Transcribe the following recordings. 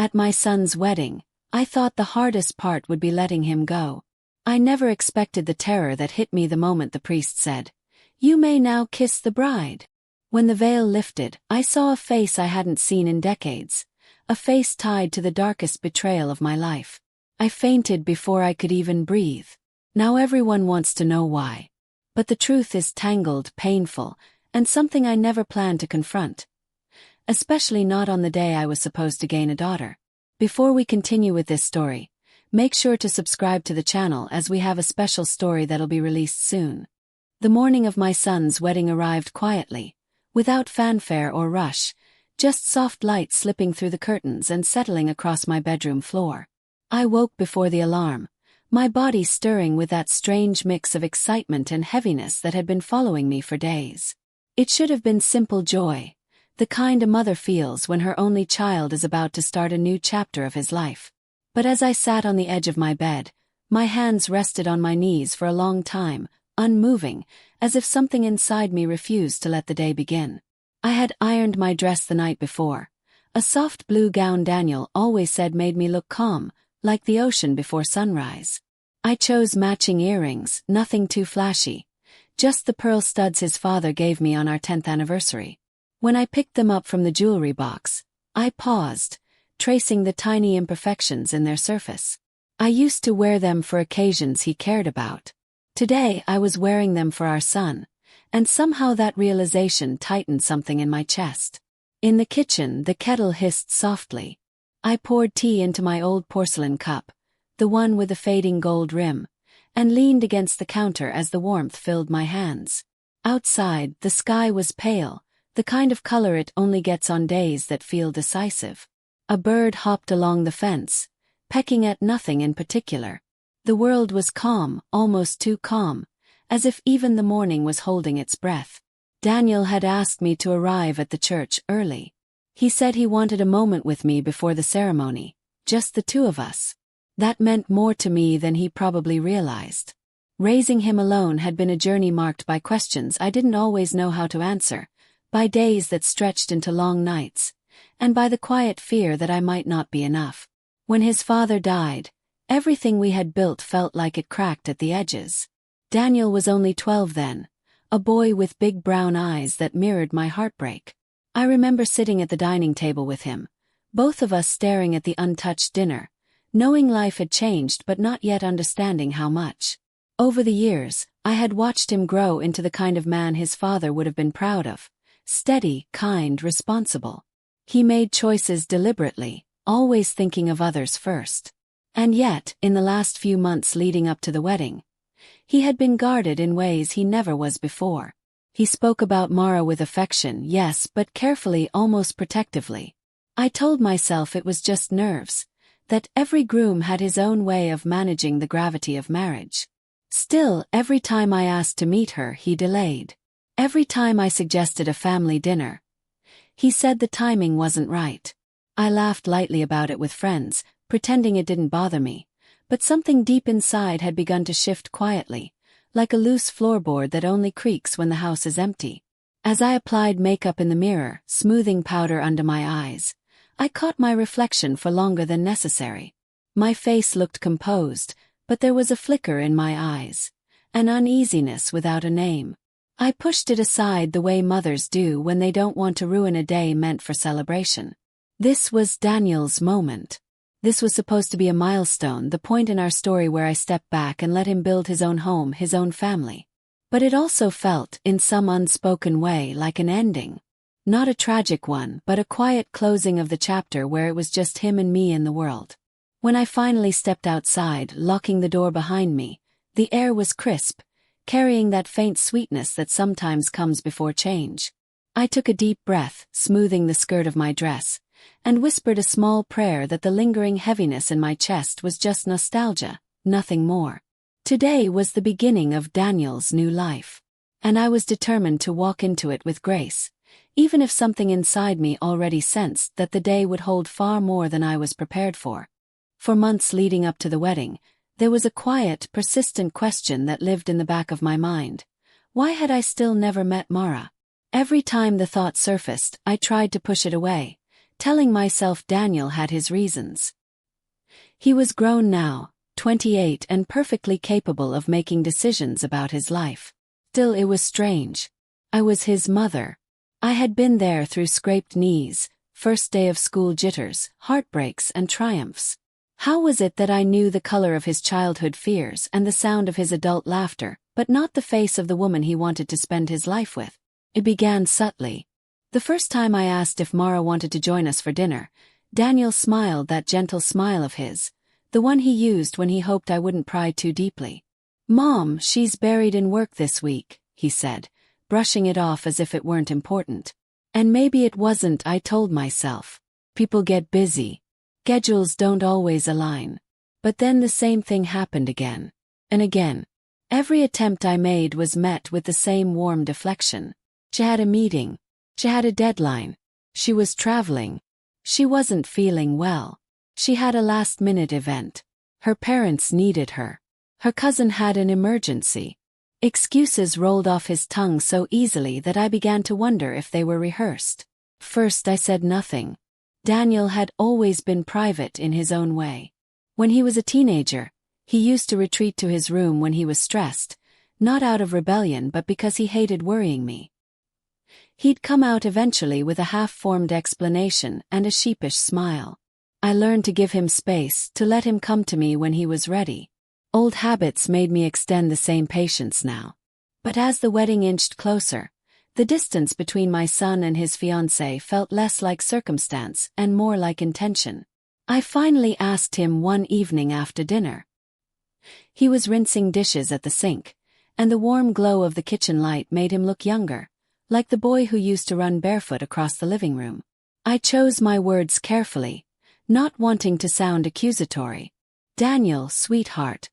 At my son's wedding, I thought the hardest part would be letting him go. I never expected the terror that hit me the moment the priest said, "You may now kiss the bride." When the veil lifted, I saw a face I hadn't seen in decades, a face tied to the darkest betrayal of my life. I fainted before I could even breathe. Now everyone wants to know why. But the truth is tangled, painful, and something I never planned to confront. Especially not on the day I was supposed to gain a daughter. Before we continue with this story, make sure to subscribe to the channel as we have a special story that'll be released soon. The morning of my son's wedding arrived quietly, without fanfare or rush, just soft light slipping through the curtains and settling across my bedroom floor. I woke before the alarm, my body stirring with that strange mix of excitement and heaviness that had been following me for days. It should have been simple joy, the kind a mother feels when her only child is about to start a new chapter of his life. But as I sat on the edge of my bed, my hands rested on my knees for a long time, unmoving, as if something inside me refused to let the day begin. I had ironed my dress the night before, a soft blue gown Daniel always said made me look calm, like the ocean before sunrise. I chose matching earrings, nothing too flashy, just the pearl studs his father gave me on our 10th anniversary. When I picked them up from the jewelry box, I paused, tracing the tiny imperfections in their surface. I used to wear them for occasions he cared about. Today I was wearing them for our son, and somehow that realization tightened something in my chest. In the kitchen, the kettle hissed softly. I poured tea into my old porcelain cup, the one with the fading gold rim, and leaned against the counter as the warmth filled my hands. Outside, the sky was pale, the kind of color it only gets on days that feel decisive. A bird hopped along the fence, pecking at nothing in particular. The world was calm, almost too calm, as if even the morning was holding its breath. Daniel had asked me to arrive at the church early. He said he wanted a moment with me before the ceremony, just the two of us. That meant more to me than he probably realized. Raising him alone had been a journey marked by questions I didn't always know how to answer, by days that stretched into long nights, and by the quiet fear that I might not be enough. When his father died, everything we had built felt like it cracked at the edges. Daniel was only 12 then, a boy with big brown eyes that mirrored my heartbreak. I remember sitting at the dining table with him, both of us staring at the untouched dinner, knowing life had changed but not yet understanding how much. Over the years, I had watched him grow into the kind of man his father would have been proud of, steady, kind, responsible. He made choices deliberately, always thinking of others first. And yet, in the last few months leading up to the wedding, he had been guarded in ways he never was before. He spoke about Mara with affection, yes, but carefully, almost protectively. I told myself it was just nerves, that every groom had his own way of managing the gravity of marriage. Still, every time I asked to meet her, he delayed. Every time I suggested a family dinner, he said the timing wasn't right. I laughed lightly about it with friends, pretending it didn't bother me, but something deep inside had begun to shift quietly, like a loose floorboard that only creaks when the house is empty. As I applied makeup in the mirror, smoothing powder under my eyes, I caught my reflection for longer than necessary. My face looked composed, but there was a flicker in my eyes, an uneasiness without a name. I pushed it aside the way mothers do when they don't want to ruin a day meant for celebration. This was Daniel's moment. This was supposed to be a milestone, the point in our story where I stepped back and let him build his own home, his own family. But it also felt, in some unspoken way, like an ending. Not a tragic one, but a quiet closing of the chapter where it was just him and me in the world. When I finally stepped outside, locking the door behind me, the air was crisp, carrying that faint sweetness that sometimes comes before change. I took a deep breath, smoothing the skirt of my dress, and whispered a small prayer that the lingering heaviness in my chest was just nostalgia, nothing more. Today was the beginning of Daniel's new life, and I was determined to walk into it with grace, even if something inside me already sensed that the day would hold far more than I was prepared for. For months leading up to the wedding, there was a quiet, persistent question that lived in the back of my mind. Why had I still never met Mara? Every time the thought surfaced, I tried to push it away, telling myself Daniel had his reasons. He was grown now, 28 and perfectly capable of making decisions about his life. Still, it was strange. I was his mother. I had been there through scraped knees, first day of school jitters, heartbreaks and triumphs. How was it that I knew the color of his childhood fears and the sound of his adult laughter, but not the face of the woman he wanted to spend his life with? It began subtly. The first time I asked if Mara wanted to join us for dinner, Daniel smiled that gentle smile of his, the one he used when he hoped I wouldn't pry too deeply. "Mom, she's buried in work this week," he said, brushing it off as if it weren't important. And maybe it wasn't, I told myself. People get busy. Schedules don't always align. But then the same thing happened again. And again. Every attempt I made was met with the same warm deflection. She had a meeting. She had a deadline. She was traveling. She wasn't feeling well. She had a last-minute event. Her parents needed her. Her cousin had an emergency. Excuses rolled off his tongue so easily that I began to wonder if they were rehearsed. First I said nothing. Daniel had always been private in his own way. When he was a teenager, he used to retreat to his room when he was stressed, not out of rebellion but because he hated worrying me. He'd come out eventually with a half-formed explanation and a sheepish smile. I learned to give him space, to let him come to me when he was ready. Old habits made me extend the same patience now. But as the wedding inched closer, the distance between my son and his fiancée felt less like circumstance and more like intention. I finally asked him one evening after dinner. He was rinsing dishes at the sink, and the warm glow of the kitchen light made him look younger, like the boy who used to run barefoot across the living room. I chose my words carefully, not wanting to sound accusatory. "Daniel, sweetheart,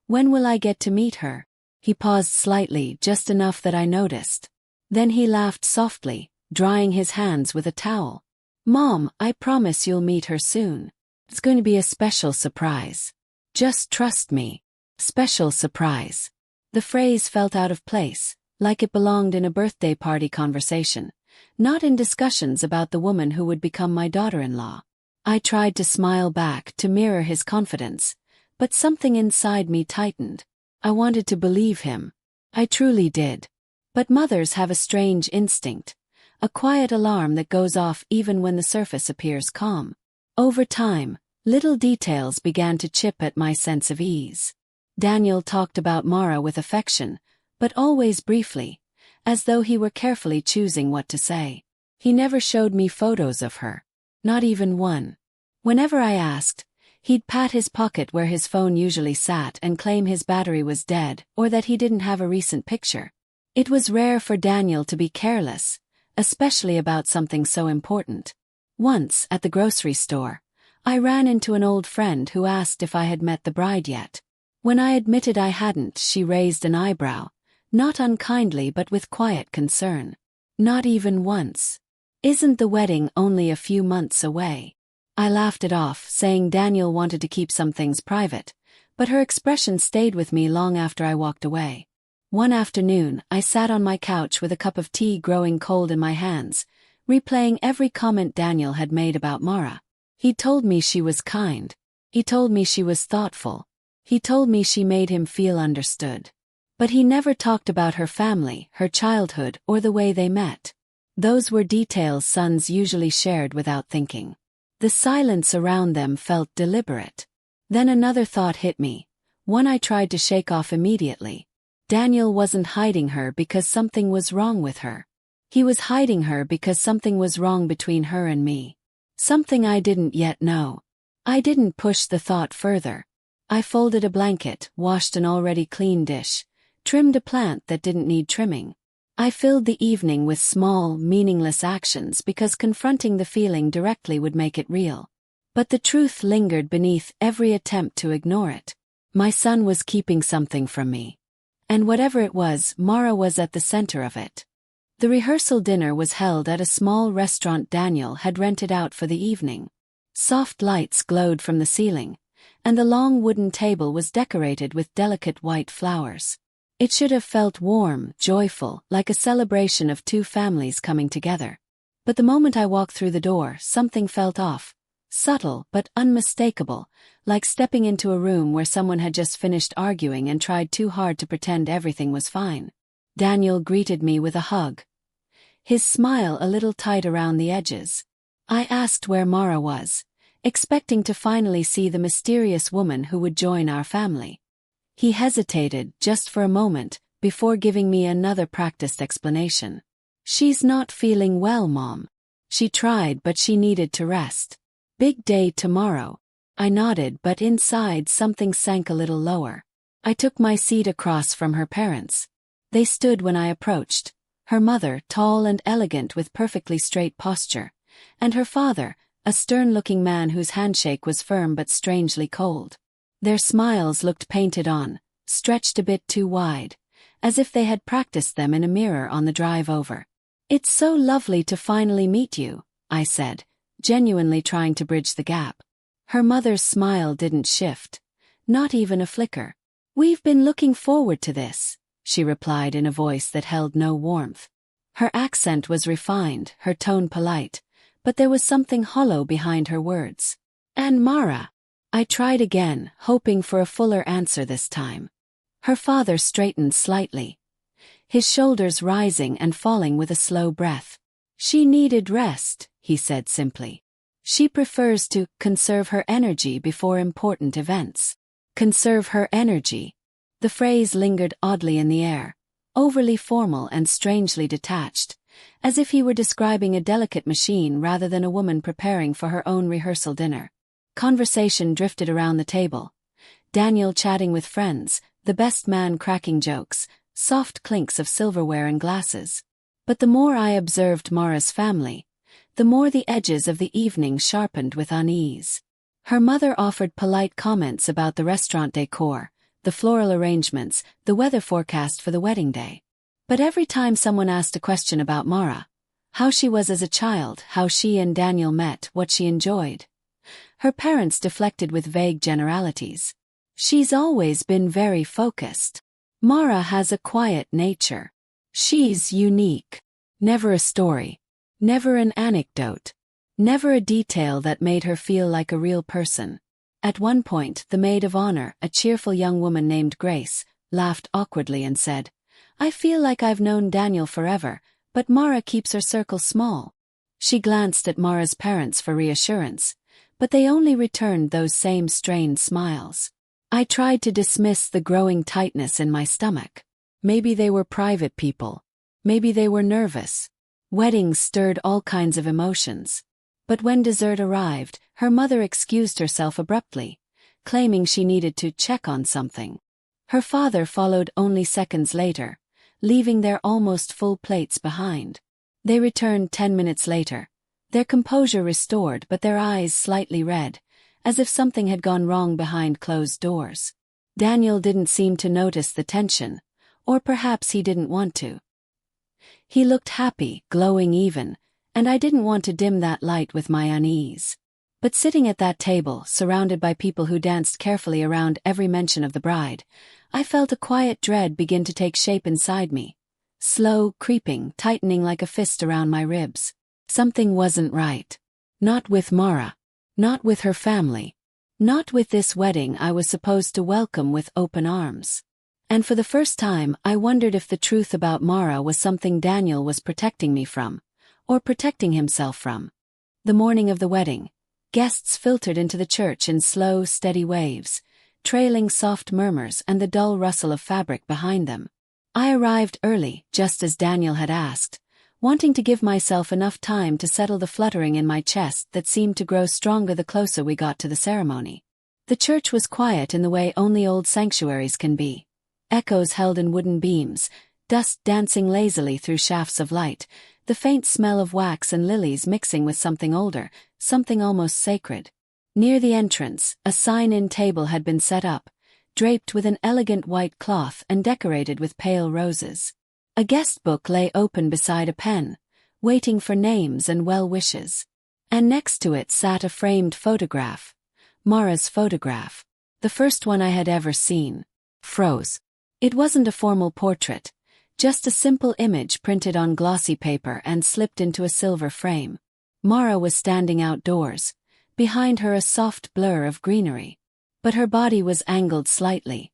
when will I get to meet her?" He paused slightly, just enough that I noticed. Then he laughed softly, drying his hands with a towel. "Mom, I promise you'll meet her soon. It's going to be a special surprise. Just trust me." Special surprise. The phrase felt out of place, like it belonged in a birthday party conversation, not in discussions about the woman who would become my daughter-in-law. I tried to smile back to mirror his confidence, but something inside me tightened. I wanted to believe him. I truly did. But mothers have a strange instinct, a quiet alarm that goes off even when the surface appears calm. Over time, little details began to chip at my sense of ease. Daniel talked about Mara with affection, but always briefly, as though he were carefully choosing what to say. He never showed me photos of her. Not even one. Whenever I asked, he'd pat his pocket where his phone usually sat and claim his battery was dead or that he didn't have a recent picture. It was rare for Daniel to be careless, especially about something so important. Once, at the grocery store, I ran into an old friend who asked if I had met the bride yet. When I admitted I hadn't, she raised an eyebrow, not unkindly but with quiet concern. "Not even once. Isn't the wedding only a few months away?" I laughed it off, saying Daniel wanted to keep some things private, but her expression stayed with me long after I walked away. One afternoon, I sat on my couch with a cup of tea growing cold in my hands, replaying every comment Daniel had made about Mara. He told me she was kind. He told me she was thoughtful. He told me she made him feel understood. But he never talked about her family, her childhood, or the way they met. Those were details sons usually shared without thinking. The silence around them felt deliberate. Then another thought hit me, one I tried to shake off immediately. Daniel wasn't hiding her because something was wrong with her. He was hiding her because something was wrong between her and me. Something I didn't yet know. I didn't push the thought further. I folded a blanket, washed an already clean dish, trimmed a plant that didn't need trimming. I filled the evening with small, meaningless actions because confronting the feeling directly would make it real. But the truth lingered beneath every attempt to ignore it. My son was keeping something from me. And whatever it was, Mara was at the center of it. The rehearsal dinner was held at a small restaurant Daniel had rented out for the evening. Soft lights glowed from the ceiling, and the long wooden table was decorated with delicate white flowers. It should have felt warm, joyful, like a celebration of two families coming together. But the moment I walked through the door, something felt off. Subtle but unmistakable, like stepping into a room where someone had just finished arguing and tried too hard to pretend everything was fine. Daniel greeted me with a hug, his smile a little tight around the edges. I asked where Mara was, expecting to finally see the mysterious woman who would join our family. He hesitated just for a moment before giving me another practiced explanation. "She's not feeling well, Mom. She tried, but she needed to rest. Big day tomorrow." I nodded, but inside something sank a little lower. I took my seat across from her parents. They stood when I approached, her mother tall and elegant with perfectly straight posture, and her father, a stern-looking man whose handshake was firm but strangely cold. Their smiles looked painted on, stretched a bit too wide, as if they had practiced them in a mirror on the drive over. "It's so lovely to finally meet you," I said, genuinely trying to bridge the gap. Her mother's smile didn't shift, not even a flicker. "We've been looking forward to this," she replied in a voice that held no warmth. Her accent was refined, her tone polite, but there was something hollow behind her words. "And Mara?" I tried again, hoping for a fuller answer this time. Her father straightened slightly, his shoulders rising and falling with a slow breath. "She needed rest," he said simply. "She prefers to conserve her energy before important events." Conserve her energy. The phrase lingered oddly in the air, overly formal and strangely detached, as if he were describing a delicate machine rather than a woman preparing for her own rehearsal dinner. Conversation drifted around the table, Daniel chatting with friends, the best man cracking jokes, soft clinks of silverware and glasses. But the more I observed Mara's family, the more the edges of the evening sharpened with unease. Her mother offered polite comments about the restaurant decor, the floral arrangements, the weather forecast for the wedding day. But every time someone asked a question about Mara, how she was as a child, how she and Daniel met, what she enjoyed, her parents deflected with vague generalities. "She's always been very focused. Mara has a quiet nature. She's unique." Never a story. Never an anecdote. Never a detail that made her feel like a real person. At one point, the maid of honor, a cheerful young woman named Grace, laughed awkwardly and said, "I feel like I've known Daniel forever, but Mara keeps her circle small." She glanced at Mara's parents for reassurance, but they only returned those same strained smiles. I tried to dismiss the growing tightness in my stomach. Maybe they were private people. Maybe they were nervous. Weddings stirred all kinds of emotions. But when dessert arrived, her mother excused herself abruptly, claiming she needed to check on something. Her father followed only seconds later, leaving their almost full plates behind. They returned 10 minutes later, their composure restored but their eyes slightly red, as if something had gone wrong behind closed doors. Daniel didn't seem to notice the tension, or perhaps he didn't want to. He looked happy, glowing even, and I didn't want to dim that light with my unease. But sitting at that table, surrounded by people who danced carefully around every mention of the bride, I felt a quiet dread begin to take shape inside me. Slow, creeping, tightening like a fist around my ribs. Something wasn't right. Not with Mara. Not with her family. Not with this wedding I was supposed to welcome with open arms. And for the first time, I wondered if the truth about Mara was something Daniel was protecting me from, or protecting himself from. The morning of the wedding, guests filtered into the church in slow, steady waves, trailing soft murmurs and the dull rustle of fabric behind them. I arrived early, just as Daniel had asked, wanting to give myself enough time to settle the fluttering in my chest that seemed to grow stronger the closer we got to the ceremony. The church was quiet in the way only old sanctuaries can be. Echoes held in wooden beams, dust dancing lazily through shafts of light, the faint smell of wax and lilies mixing with something older, something almost sacred. Near the entrance, a sign-in table had been set up, draped with an elegant white cloth and decorated with pale roses. A guest book lay open beside a pen, waiting for names and well wishes. And next to it sat a framed photograph. Mara's photograph. The first one I had ever seen. Froze. It wasn't a formal portrait, Just a simple image printed on glossy paper and slipped into a silver frame. Mara was standing outdoors, behind her a soft blur of greenery. But her body was angled slightly.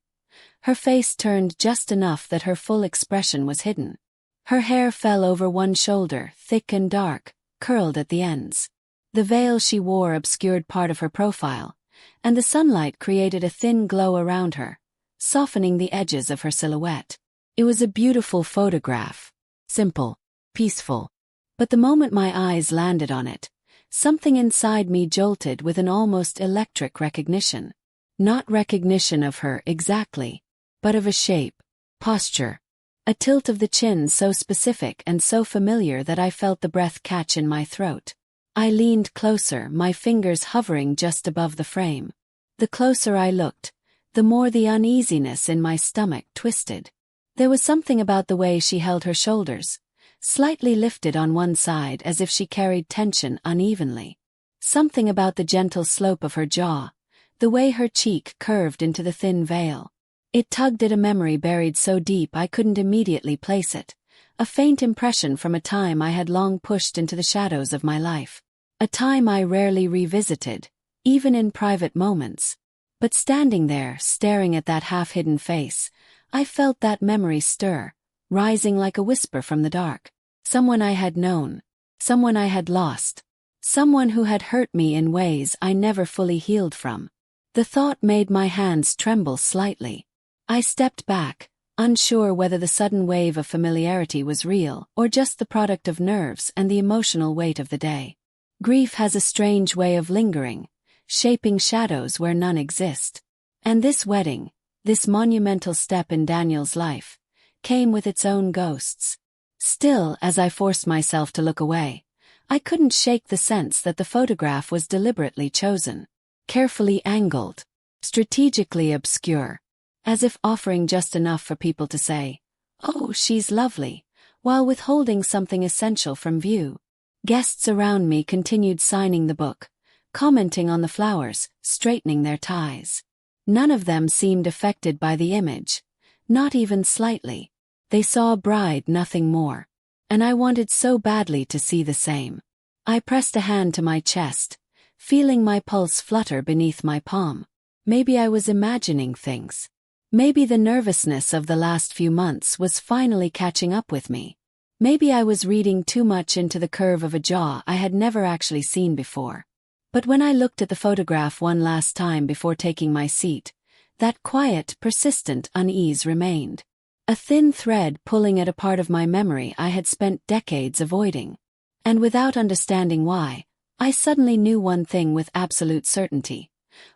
Her face turned just enough that her full expression was hidden. Her hair fell over one shoulder, thick and dark, curled at the ends. The veil she wore obscured part of her profile, and the sunlight created a thin glow around her, softening the edges of her silhouette. It was a beautiful photograph. Simple, peaceful. But the moment my eyes landed on it, something inside me jolted with an almost electric recognition. Not recognition of her exactly, but of a shape, posture, a tilt of the chin so specific and so familiar that I felt the breath catch in my throat. I leaned closer, my fingers hovering just above the frame. The closer I looked, the more the uneasiness in my stomach twisted. There was something about the way she held her shoulders, slightly lifted on one side as if she carried tension unevenly. Something about the gentle slope of her jaw, the way her cheek curved into the thin veil. It tugged at a memory buried so deep I couldn't immediately place it, a faint impression from a time I had long pushed into the shadows of my life. A time I rarely revisited, even in private moments. But standing there, staring at that half-hidden face, I felt that memory stir, rising like a whisper from the dark. Someone I had known. Someone I had lost. Someone who had hurt me in ways I never fully healed from. The thought made my hands tremble slightly. I stepped back, unsure whether the sudden wave of familiarity was real or just the product of nerves and the emotional weight of the day. Grief has a strange way of lingering, shaping shadows where none exist. And this wedding, this monumental step in Daniel's life, came with its own ghosts. Still, as I forced myself to look away, I couldn't shake the sense that the photograph was deliberately chosen, carefully angled, strategically obscure, as if offering just enough for people to say, "Oh, she's lovely," while withholding something essential from view. Guests around me continued signing the book, commenting on the flowers, straightening their ties. None of them seemed affected by the image, not even slightly. They saw a bride, nothing more. And I wanted so badly to see the same. I pressed a hand to my chest, feeling my pulse flutter beneath my palm. Maybe I was imagining things. Maybe the nervousness of the last few months was finally catching up with me. Maybe I was reading too much into the curve of a jaw I had never actually seen before. But when I looked at the photograph one last time before taking my seat, that quiet, persistent unease remained. A thin thread pulling at a part of my memory I had spent decades avoiding. And without understanding why, I suddenly knew one thing with absolute certainty.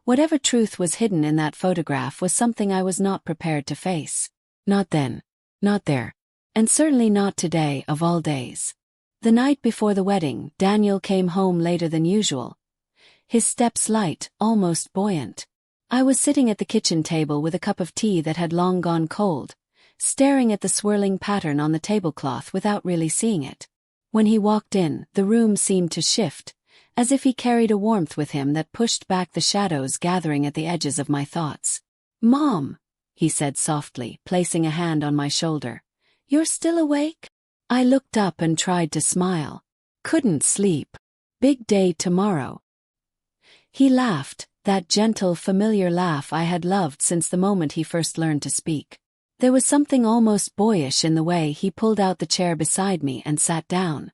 Whatever truth was hidden in that photograph was something I was not prepared to face. Not then. Not there. And certainly not today of all days. The night before the wedding, Daniel came home later than usual. His steps light, almost buoyant. I was sitting at the kitchen table with a cup of tea that had long gone cold, staring at the swirling pattern on the tablecloth without really seeing it. When he walked in, the room seemed to shift, as if he carried a warmth with him that pushed back the shadows gathering at the edges of my thoughts. "Mom," he said softly, placing a hand on my shoulder. "You're still awake?" I looked up and tried to smile. "Couldn't sleep. Big day tomorrow." He laughed, that gentle, familiar laugh I had loved since the moment he first learned to speak. There was something almost boyish in the way he pulled out the chair beside me and sat down.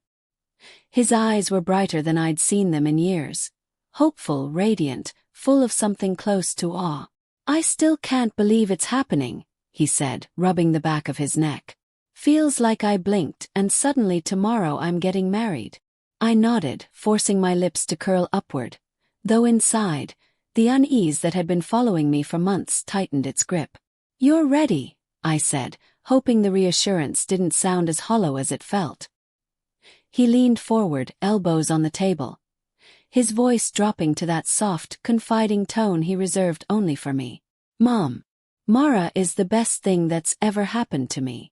His eyes were brighter than I'd seen them in years. Hopeful, radiant, full of something close to awe. "I still can't believe it's happening," he said, rubbing the back of his neck. "Feels like I blinked and suddenly tomorrow I'm getting married." I nodded, forcing my lips to curl upward, though inside, the unease that had been following me for months tightened its grip. "You're ready," I said, hoping the reassurance didn't sound as hollow as it felt. He leaned forward, elbows on the table, his voice dropping to that soft, confiding tone he reserved only for me. "Mom, Mara is the best thing that's ever happened to me."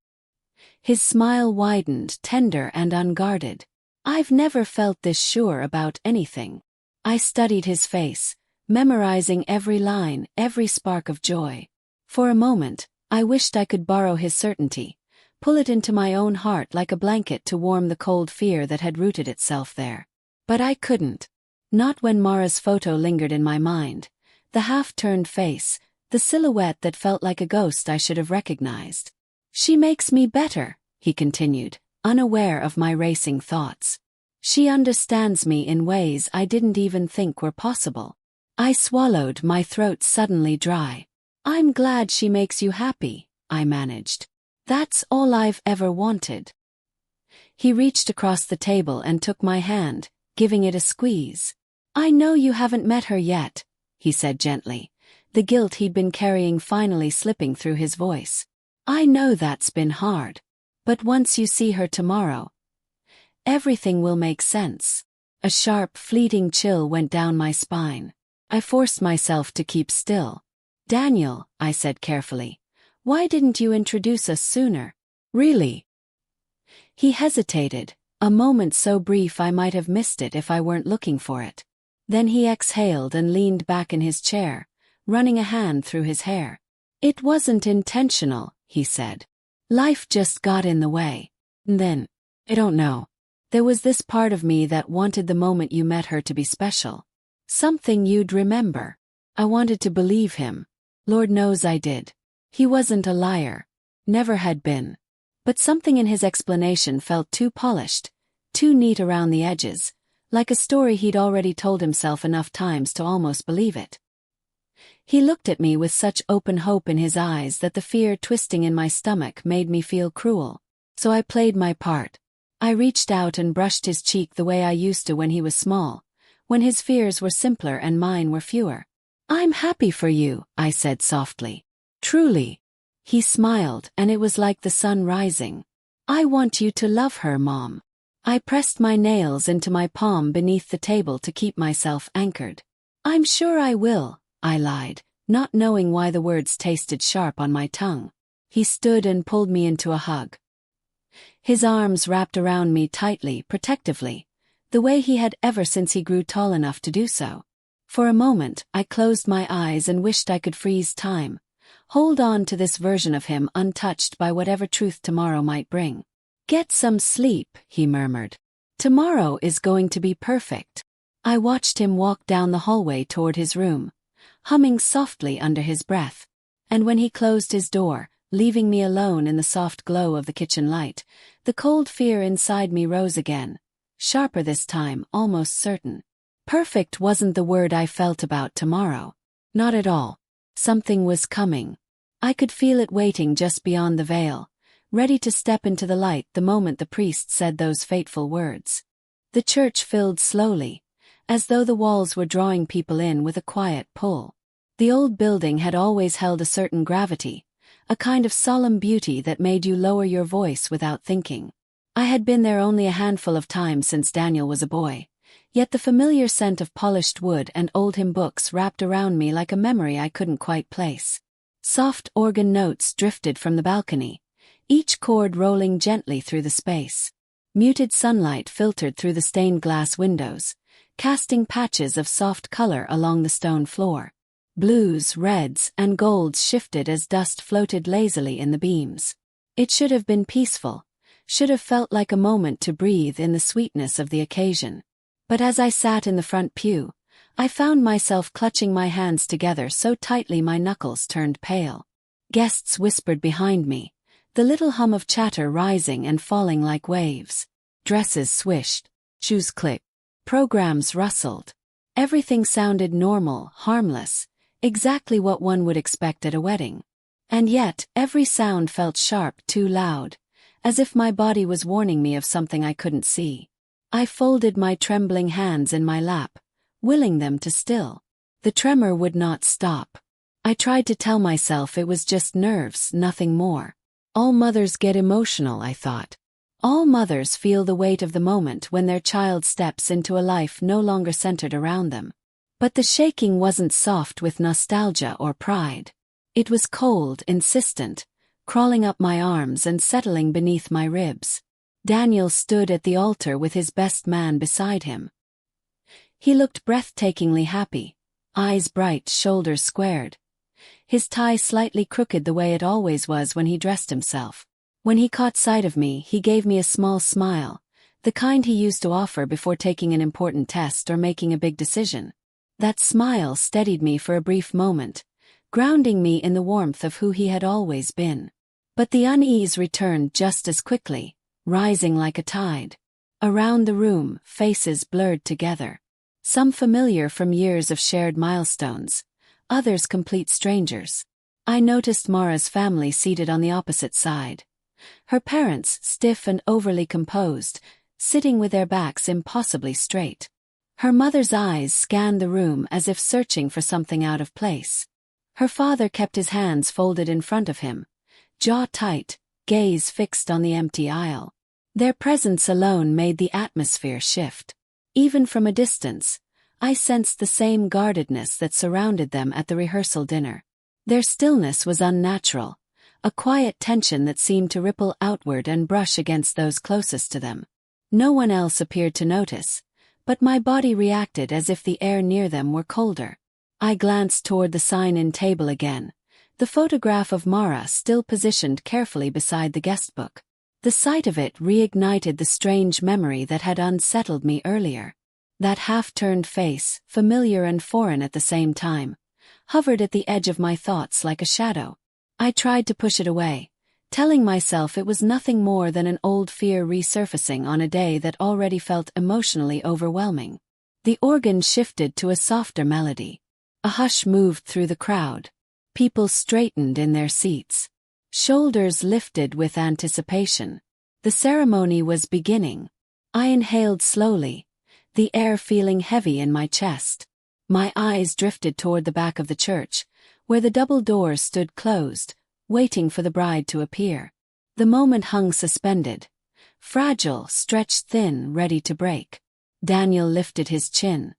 His smile widened, tender and unguarded. I've never felt this sure about anything. I studied his face, memorizing every line, every spark of joy. For a moment, I wished I could borrow his certainty, pull it into my own heart like a blanket to warm the cold fear that had rooted itself there. But I couldn't. Not when Mara's photo lingered in my mind. The half-turned face, the silhouette that felt like a ghost I should have recognized. She makes me better, he continued, unaware of my racing thoughts. She understands me in ways I didn't even think were possible. I swallowed, my throat suddenly dry. I'm glad she makes you happy, I managed. That's all I've ever wanted. He reached across the table and took my hand, giving it a squeeze. I know you haven't met her yet, he said gently, the guilt he'd been carrying finally slipping through his voice. I know that's been hard. But once you see her tomorrow, everything will make sense. A sharp, fleeting chill went down my spine. I forced myself to keep still. Daniel, I said carefully, why didn't you introduce us sooner? Really? He hesitated, a moment so brief I might have missed it if I weren't looking for it. Then he exhaled and leaned back in his chair, running a hand through his hair. It wasn't intentional, he said. Life just got in the way. And then, I don't know. There was this part of me that wanted the moment you met her to be special. Something you'd remember. I wanted to believe him. Lord knows I did. He wasn't a liar. Never had been. But something in his explanation felt too polished, too neat around the edges, like a story he'd already told himself enough times to almost believe it. He looked at me with such open hope in his eyes that the fear twisting in my stomach made me feel cruel. So I played my part. I reached out and brushed his cheek the way I used to when he was small, when his fears were simpler and mine were fewer. I'm happy for you, I said softly. Truly. He smiled, and it was like the sun rising. I want you to love her, Mom. I pressed my nails into my palm beneath the table to keep myself anchored. I'm sure I will, I lied, not knowing why the words tasted sharp on my tongue. He stood and pulled me into a hug. His arms wrapped around me tightly, protectively, the way he had ever since he grew tall enough to do so. For a moment, I closed my eyes and wished I could freeze time, hold on to this version of him untouched by whatever truth tomorrow might bring. Get some sleep, he murmured. Tomorrow is going to be perfect. I watched him walk down the hallway toward his room, humming softly under his breath, and when he closed his door, leaving me alone in the soft glow of the kitchen light, the cold fear inside me rose again, sharper this time, almost certain. Perfect wasn't the word I felt about tomorrow. Not at all. Something was coming. I could feel it waiting just beyond the veil, ready to step into the light the moment the priest said those fateful words. The church filled slowly, as though the walls were drawing people in with a quiet pull. The old building had always held a certain gravity, a kind of solemn beauty that made you lower your voice without thinking. I had been there only a handful of times since Daniel was a boy, yet the familiar scent of polished wood and old hymn books wrapped around me like a memory I couldn't quite place. Soft organ notes drifted from the balcony, each chord rolling gently through the space. Muted sunlight filtered through the stained glass windows, casting patches of soft color along the stone floor. Blues, reds, and golds shifted as dust floated lazily in the beams. It should have been peaceful, should have felt like a moment to breathe in the sweetness of the occasion. But as I sat in the front pew, I found myself clutching my hands together so tightly my knuckles turned pale. Guests whispered behind me, the little hum of chatter rising and falling like waves. Dresses swished, shoes clicked, programs rustled. Everything sounded normal, harmless, exactly what one would expect at a wedding. And yet, every sound felt sharp, too loud, as if my body was warning me of something I couldn't see. I folded my trembling hands in my lap, willing them to still. The tremor would not stop. I tried to tell myself it was just nerves, nothing more. All mothers get emotional, I thought. All mothers feel the weight of the moment when their child steps into a life no longer centered around them. But the shaking wasn't soft with nostalgia or pride. It was cold, insistent, crawling up my arms and settling beneath my ribs. Daniel stood at the altar with his best man beside him. He looked breathtakingly happy, eyes bright, shoulders squared. His tie slightly crooked the way it always was when he dressed himself. When he caught sight of me, he gave me a small smile, the kind he used to offer before taking an important test or making a big decision. That smile steadied me for a brief moment, grounding me in the warmth of who he had always been. But the unease returned just as quickly, rising like a tide. Around the room, faces blurred together. Some familiar from years of shared milestones, others complete strangers. I noticed Mara's family seated on the opposite side. Her parents, stiff and overly composed, sitting with their backs impossibly straight. Her mother's eyes scanned the room as if searching for something out of place. Her father kept his hands folded in front of him, jaw tight, gaze fixed on the empty aisle. Their presence alone made the atmosphere shift. Even from a distance, I sensed the same guardedness that surrounded them at the rehearsal dinner. Their stillness was unnatural, a quiet tension that seemed to ripple outward and brush against those closest to them. No one else appeared to notice, but my body reacted as if the air near them were colder. I glanced toward the sign-in table again, the photograph of Mara still positioned carefully beside the guestbook. The sight of it reignited the strange memory that had unsettled me earlier. That half-turned face, familiar and foreign at the same time, hovered at the edge of my thoughts like a shadow. I tried to push it away, telling myself it was nothing more than an old fear resurfacing on a day that already felt emotionally overwhelming. The organ shifted to a softer melody. A hush moved through the crowd. People straightened in their seats. Shoulders lifted with anticipation. The ceremony was beginning. I inhaled slowly, the air feeling heavy in my chest. My eyes drifted toward the back of the church, where the double doors stood closed, waiting for the bride to appear. The moment hung suspended, fragile, stretched thin, ready to break. Daniel lifted his chin.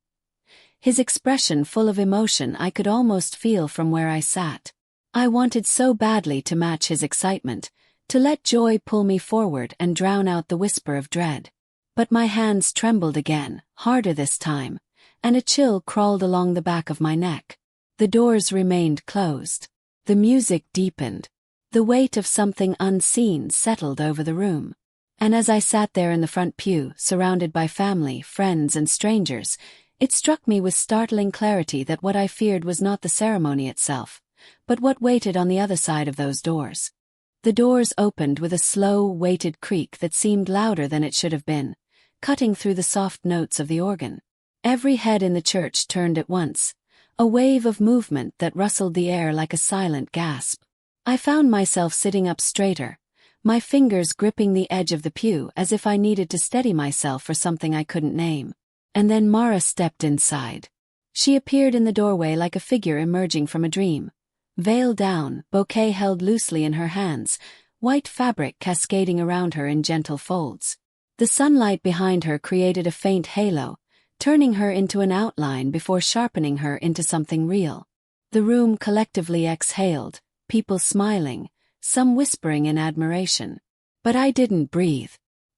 His expression full of emotion I could almost feel from where I sat. I wanted so badly to match his excitement, to let joy pull me forward and drown out the whisper of dread. But my hands trembled again, harder this time, and a chill crawled along the back of my neck. The doors remained closed. The music deepened. The weight of something unseen settled over the room. And as I sat there in the front pew, surrounded by family, friends, and strangers, it struck me with startling clarity that what I feared was not the ceremony itself, but what waited on the other side of those doors. The doors opened with a slow, weighted creak that seemed louder than it should have been, cutting through the soft notes of the organ. Every head in the church turned at once, a wave of movement that rustled the air like a silent gasp. I found myself sitting up straighter, my fingers gripping the edge of the pew as if I needed to steady myself for something I couldn't name. And then Mara stepped inside. She appeared in the doorway like a figure emerging from a dream. Veil down, bouquet held loosely in her hands, white fabric cascading around her in gentle folds. The sunlight behind her created a faint halo, turning her into an outline before sharpening her into something real. The room collectively exhaled, people smiling, some whispering in admiration. But I didn't breathe.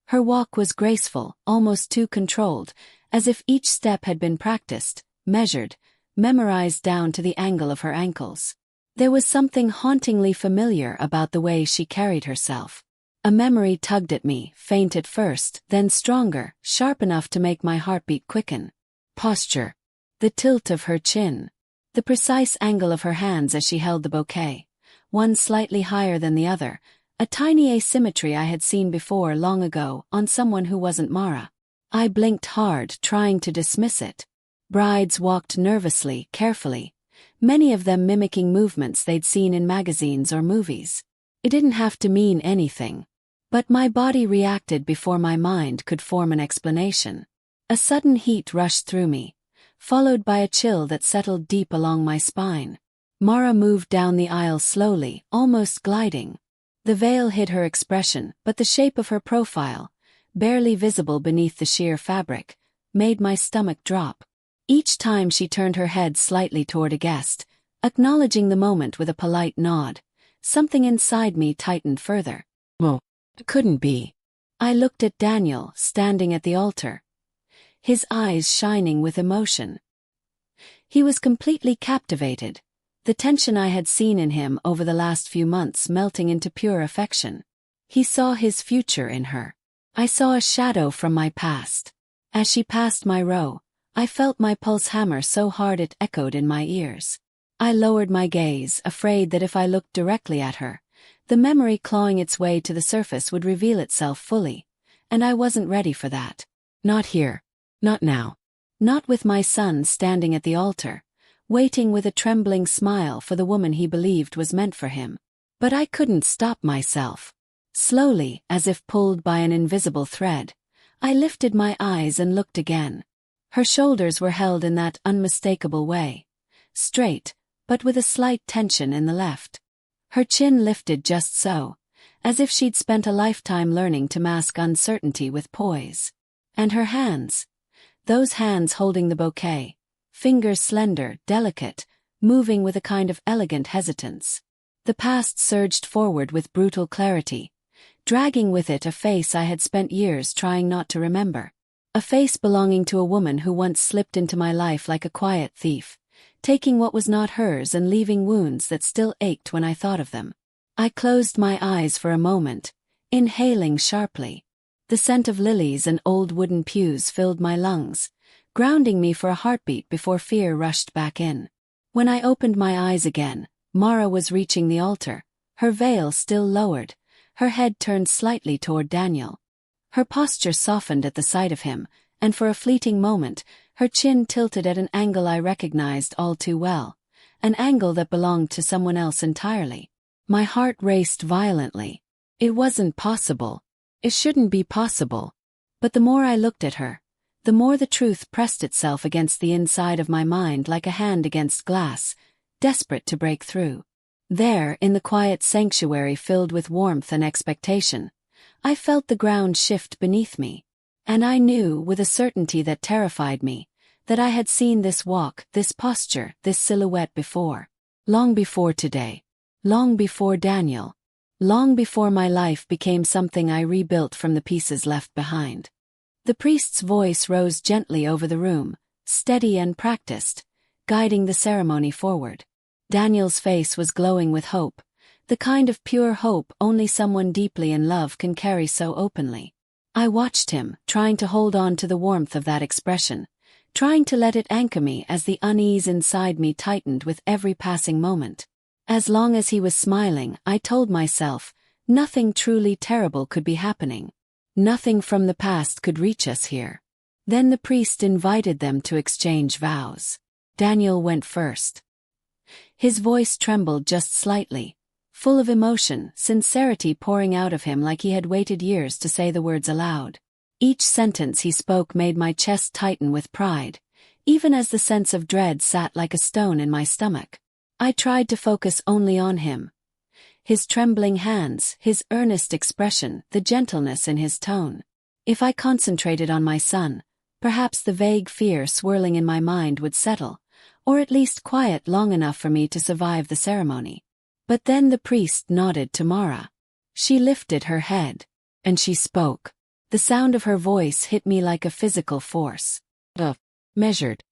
Her walk was graceful, almost too controlled, as if each step had been practiced, measured, memorized down to the angle of her ankles. There was something hauntingly familiar about the way she carried herself. A memory tugged at me, faint at first, then stronger, sharp enough to make my heartbeat quicken. Posture. The tilt of her chin. The precise angle of her hands as she held the bouquet, one slightly higher than the other, a tiny asymmetry I had seen before long ago on someone who wasn't Mara. I blinked hard, trying to dismiss it. Brides walked nervously, carefully, many of them mimicking movements they'd seen in magazines or movies. It didn't have to mean anything. But my body reacted before my mind could form an explanation. A sudden heat rushed through me, followed by a chill that settled deep along my spine. Mara moved down the aisle slowly, almost gliding. The veil hid her expression, but the shape of her profile, barely visible beneath the sheer fabric, made my stomach drop. Each time she turned her head slightly toward a guest, acknowledging the moment with a polite nod, something inside me tightened further. Well, it couldn't be. I looked at Daniel, standing at the altar, his eyes shining with emotion. He was completely captivated, the tension I had seen in him over the last few months melting into pure affection. He saw his future in her. I saw a shadow from my past. As she passed my row, I felt my pulse hammer so hard it echoed in my ears. I lowered my gaze, afraid that if I looked directly at her, the memory clawing its way to the surface would reveal itself fully, and I wasn't ready for that. Not here. Not now. Not with my son standing at the altar, waiting with a trembling smile for the woman he believed was meant for him. But I couldn't stop myself. Slowly, as if pulled by an invisible thread, I lifted my eyes and looked again. Her shoulders were held in that unmistakable way. Straight, but with a slight tension in the left. Her chin lifted just so, as if she'd spent a lifetime learning to mask uncertainty with poise. And her hands. Those hands holding the bouquet. Fingers slender, delicate, moving with a kind of elegant hesitance. The past surged forward with brutal clarity, dragging with it a face I had spent years trying not to remember. A face belonging to a woman who once slipped into my life like a quiet thief, taking what was not hers and leaving wounds that still ached when I thought of them. I closed my eyes for a moment, inhaling sharply. The scent of lilies and old wooden pews filled my lungs, grounding me for a heartbeat before fear rushed back in. When I opened my eyes again, Mara was reaching the altar, her veil still lowered, her head turned slightly toward Daniel. Her posture softened at the sight of him, and for a fleeting moment, her chin tilted at an angle I recognized all too well, an angle that belonged to someone else entirely. My heart raced violently. It wasn't possible. It shouldn't be possible. But the more I looked at her, the more the truth pressed itself against the inside of my mind like a hand against glass, desperate to break through. There, in the quiet sanctuary filled with warmth and expectation, I felt the ground shift beneath me. And I knew, with a certainty that terrified me, that I had seen this walk, this posture, this silhouette before. Long before today. Long before Daniel. Long before my life became something I rebuilt from the pieces left behind. The priest's voice rose gently over the room, steady and practiced, guiding the ceremony forward. Daniel's face was glowing with hope, the kind of pure hope only someone deeply in love can carry so openly. I watched him, trying to hold on to the warmth of that expression, trying to let it anchor me as the unease inside me tightened with every passing moment. As long as he was smiling, I told myself, nothing truly terrible could be happening. Nothing from the past could reach us here. Then the priest invited them to exchange vows. Daniel went first. His voice trembled just slightly, full of emotion, sincerity pouring out of him like he had waited years to say the words aloud. Each sentence he spoke made my chest tighten with pride, even as the sense of dread sat like a stone in my stomach. I tried to focus only on him. His trembling hands, his earnest expression, the gentleness in his tone. If I concentrated on my son, perhaps the vague fear swirling in my mind would settle, or at least quiet long enough for me to survive the ceremony. But then the priest nodded to Mara. She lifted her head, and she spoke. The sound of her voice hit me like a physical force. Measured.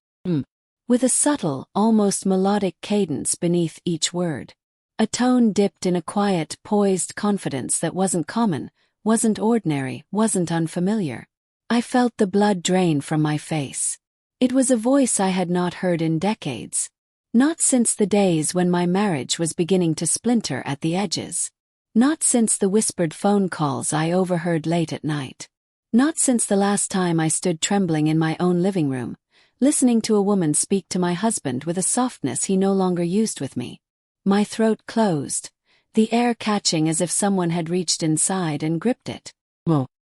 With a subtle, almost melodic cadence beneath each word. A tone dipped in a quiet, poised confidence that wasn't common, wasn't ordinary, wasn't unfamiliar. I felt the blood drain from my face. It was a voice I had not heard in decades. Not since the days when my marriage was beginning to splinter at the edges. Not since the whispered phone calls I overheard late at night. Not since the last time I stood trembling in my own living room, listening to a woman speak to my husband with a softness he no longer used with me. My throat closed, the air catching as if someone had reached inside and gripped it.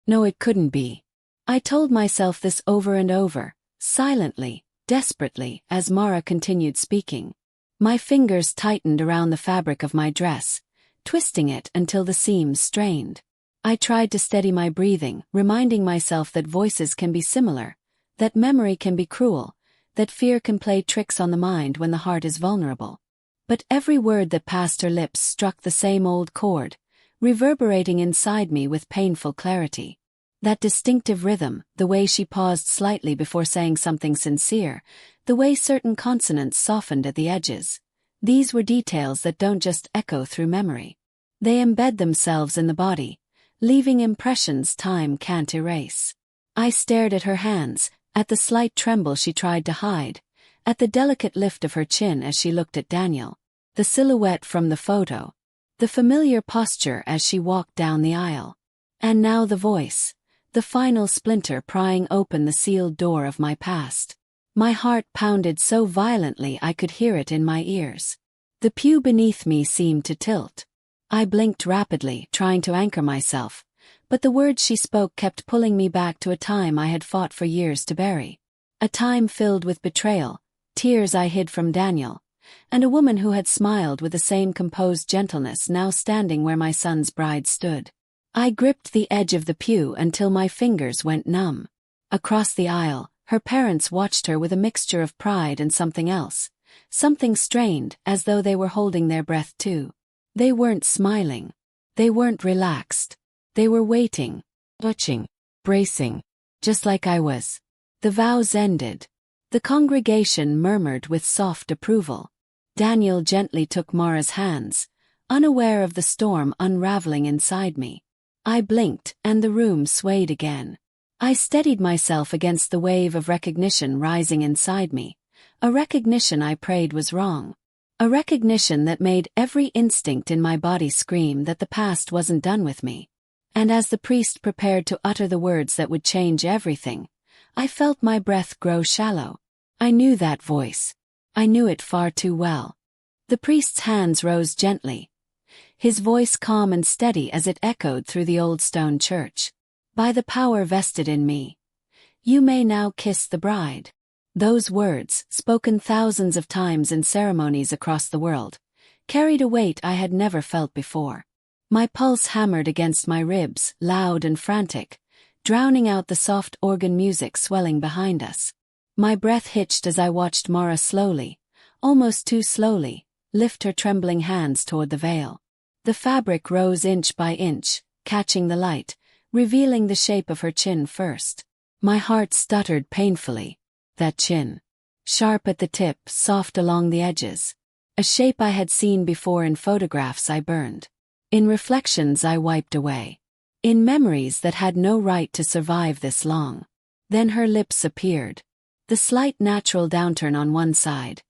No, it couldn't be. I told myself this over and over, silently, desperately, as Mara continued speaking. My fingers tightened around the fabric of my dress, twisting it until the seams strained. I tried to steady my breathing, reminding myself that voices can be similar, that memory can be cruel, that fear can play tricks on the mind when the heart is vulnerable. But every word that passed her lips struck the same old chord, reverberating inside me with painful clarity. That distinctive rhythm, the way she paused slightly before saying something sincere, the way certain consonants softened at the edges. These were details that don't just echo through memory. They embed themselves in the body, leaving impressions time can't erase. I stared at her hands, at the slight tremble she tried to hide, at the delicate lift of her chin as she looked at Daniel, the silhouette from the photo, the familiar posture as she walked down the aisle. And now the voice, the final splinter prying open the sealed door of my past. My heart pounded so violently I could hear it in my ears. The pew beneath me seemed to tilt. I blinked rapidly, trying to anchor myself, but the words she spoke kept pulling me back to a time I had fought for years to bury. A time filled with betrayal, tears I hid from Daniel, and a woman who had smiled with the same composed gentleness now standing where my son's bride stood. I gripped the edge of the pew until my fingers went numb. Across the aisle, her parents watched her with a mixture of pride and something else, something strained, as though they were holding their breath too. They weren't smiling. They weren't relaxed. They were waiting, watching, bracing, just like I was. The vows ended. The congregation murmured with soft approval. Daniel gently took Mara's hands, unaware of the storm unraveling inside me. I blinked, and the room swayed again. I steadied myself against the wave of recognition rising inside me, a recognition I prayed was wrong. A recognition that made every instinct in my body scream that the past wasn't done with me. And as the priest prepared to utter the words that would change everything, I felt my breath grow shallow. I knew that voice. I knew it far too well. The priest's hands rose gently, his voice calm and steady as it echoed through the old stone church. By the power vested in me, you may now kiss the bride. Those words, spoken thousands of times in ceremonies across the world, carried a weight I had never felt before. My pulse hammered against my ribs, loud and frantic, drowning out the soft organ music swelling behind us. My breath hitched as I watched Mara slowly, almost too slowly, lift her trembling hands toward the veil. The fabric rose inch by inch, catching the light, revealing the shape of her chin first. My heart stuttered painfully. That chin. Sharp at the tip, soft along the edges. A shape I had seen before in photographs I burned. In reflections I wiped away. In memories that had no right to survive this long. Then her lips appeared. The slight natural downturn on one side.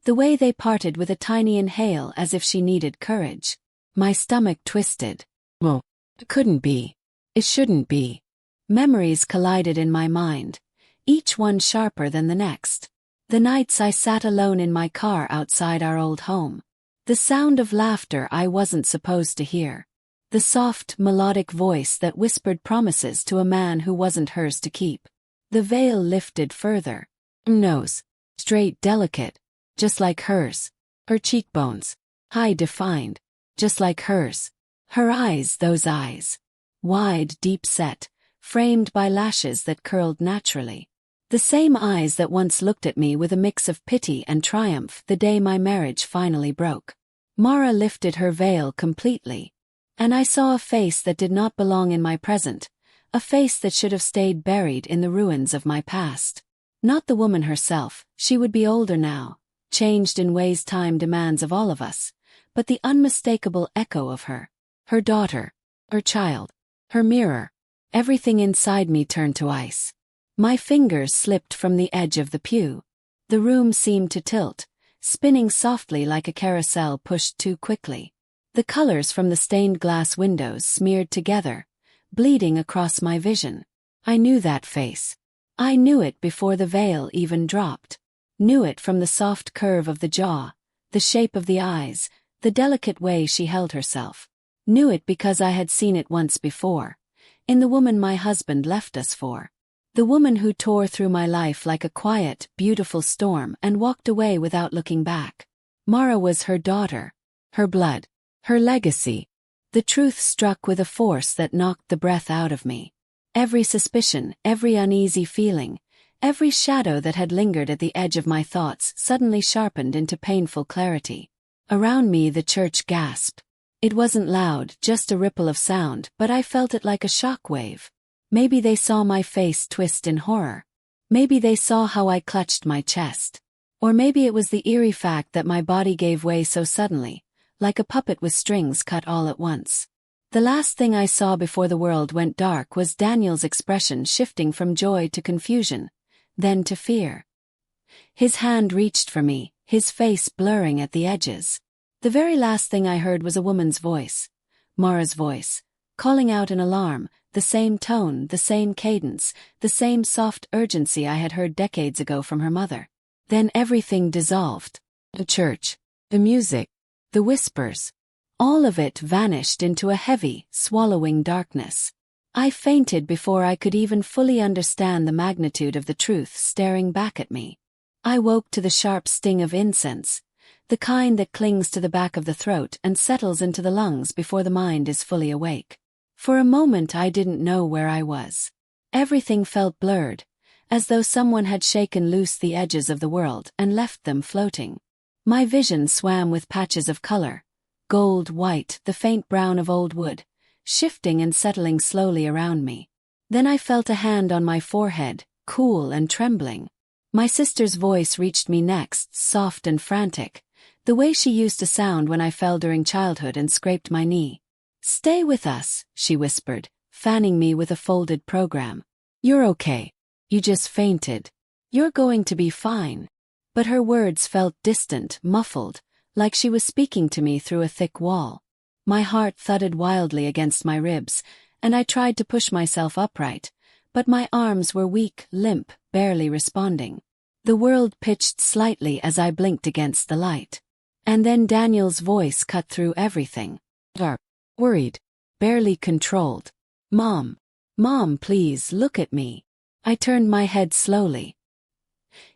The way they parted with a tiny inhale as if she needed courage. My stomach twisted. Well, it couldn't be. It shouldn't be. Memories collided in my mind, each one sharper than the next. The nights I sat alone in my car outside our old home. The sound of laughter I wasn't supposed to hear. The soft, melodic voice that whispered promises to a man who wasn't hers to keep. The veil lifted further. Nose. Straight, delicate. Just like hers. Her cheekbones. High defined. Just like hers. Her eyes, those eyes. Wide, deep set, framed by lashes that curled naturally. The same eyes that once looked at me with a mix of pity and triumph the day my marriage finally broke. Mara lifted her veil completely. And I saw a face that did not belong in my present, a face that should have stayed buried in the ruins of my past. Not the woman herself, she would be older now, changed in ways time demands of all of us, but the unmistakable echo of her. Her daughter. Her child. Her mirror. Everything inside me turned to ice. My fingers slipped from the edge of the pew. The room seemed to tilt, spinning softly like a carousel pushed too quickly. The colors from the stained glass windows smeared together, bleeding across my vision. I knew that face. I knew it before the veil even dropped. Knew it from the soft curve of the jaw, the shape of the eyes, the delicate way she held herself. Knew it because I had seen it once before, in the woman my husband left us for. The woman who tore through my life like a quiet, beautiful storm and walked away without looking back. Mara was her daughter, her blood, her legacy. The truth struck with a force that knocked the breath out of me. Every suspicion, every uneasy feeling, every shadow that had lingered at the edge of my thoughts suddenly sharpened into painful clarity. Around me the church gasped. It wasn't loud, just a ripple of sound, but I felt it like a shock wave. Maybe they saw my face twist in horror. Maybe they saw how I clutched my chest. Or maybe it was the eerie fact that my body gave way so suddenly, like a puppet with strings cut all at once. The last thing I saw before the world went dark was Daniel's expression shifting from joy to confusion, then to fear. His hand reached for me, his face blurring at the edges. The very last thing I heard was a woman's voice, Mara's voice, calling out in alarm, the same tone, the same cadence, the same soft urgency I had heard decades ago from her mother. Then everything dissolved. The church, the music, the whispers. All of it vanished into a heavy, swallowing darkness. I fainted before I could even fully understand the magnitude of the truth staring back at me. I woke to the sharp sting of incense, the kind that clings to the back of the throat and settles into the lungs before the mind is fully awake. For a moment I didn't know where I was. Everything felt blurred, as though someone had shaken loose the edges of the world and left them floating. My vision swam with patches of color, gold, white, the faint brown of old wood, shifting and settling slowly around me. Then I felt a hand on my forehead, cool and trembling. My sister's voice reached me next, soft and frantic, the way she used to sound when I fell during childhood and scraped my knee. "Stay with us," she whispered, fanning me with a folded program. "You're okay. You just fainted. You're going to be fine." But her words felt distant, muffled, like she was speaking to me through a thick wall. My heart thudded wildly against my ribs, and I tried to push myself upright, but my arms were weak, limp, barely responding. The world pitched slightly as I blinked against the light. And then Daniel's voice cut through everything. Dark, worried, barely controlled. "Mom. Mom, please, look at me." I turned my head slowly.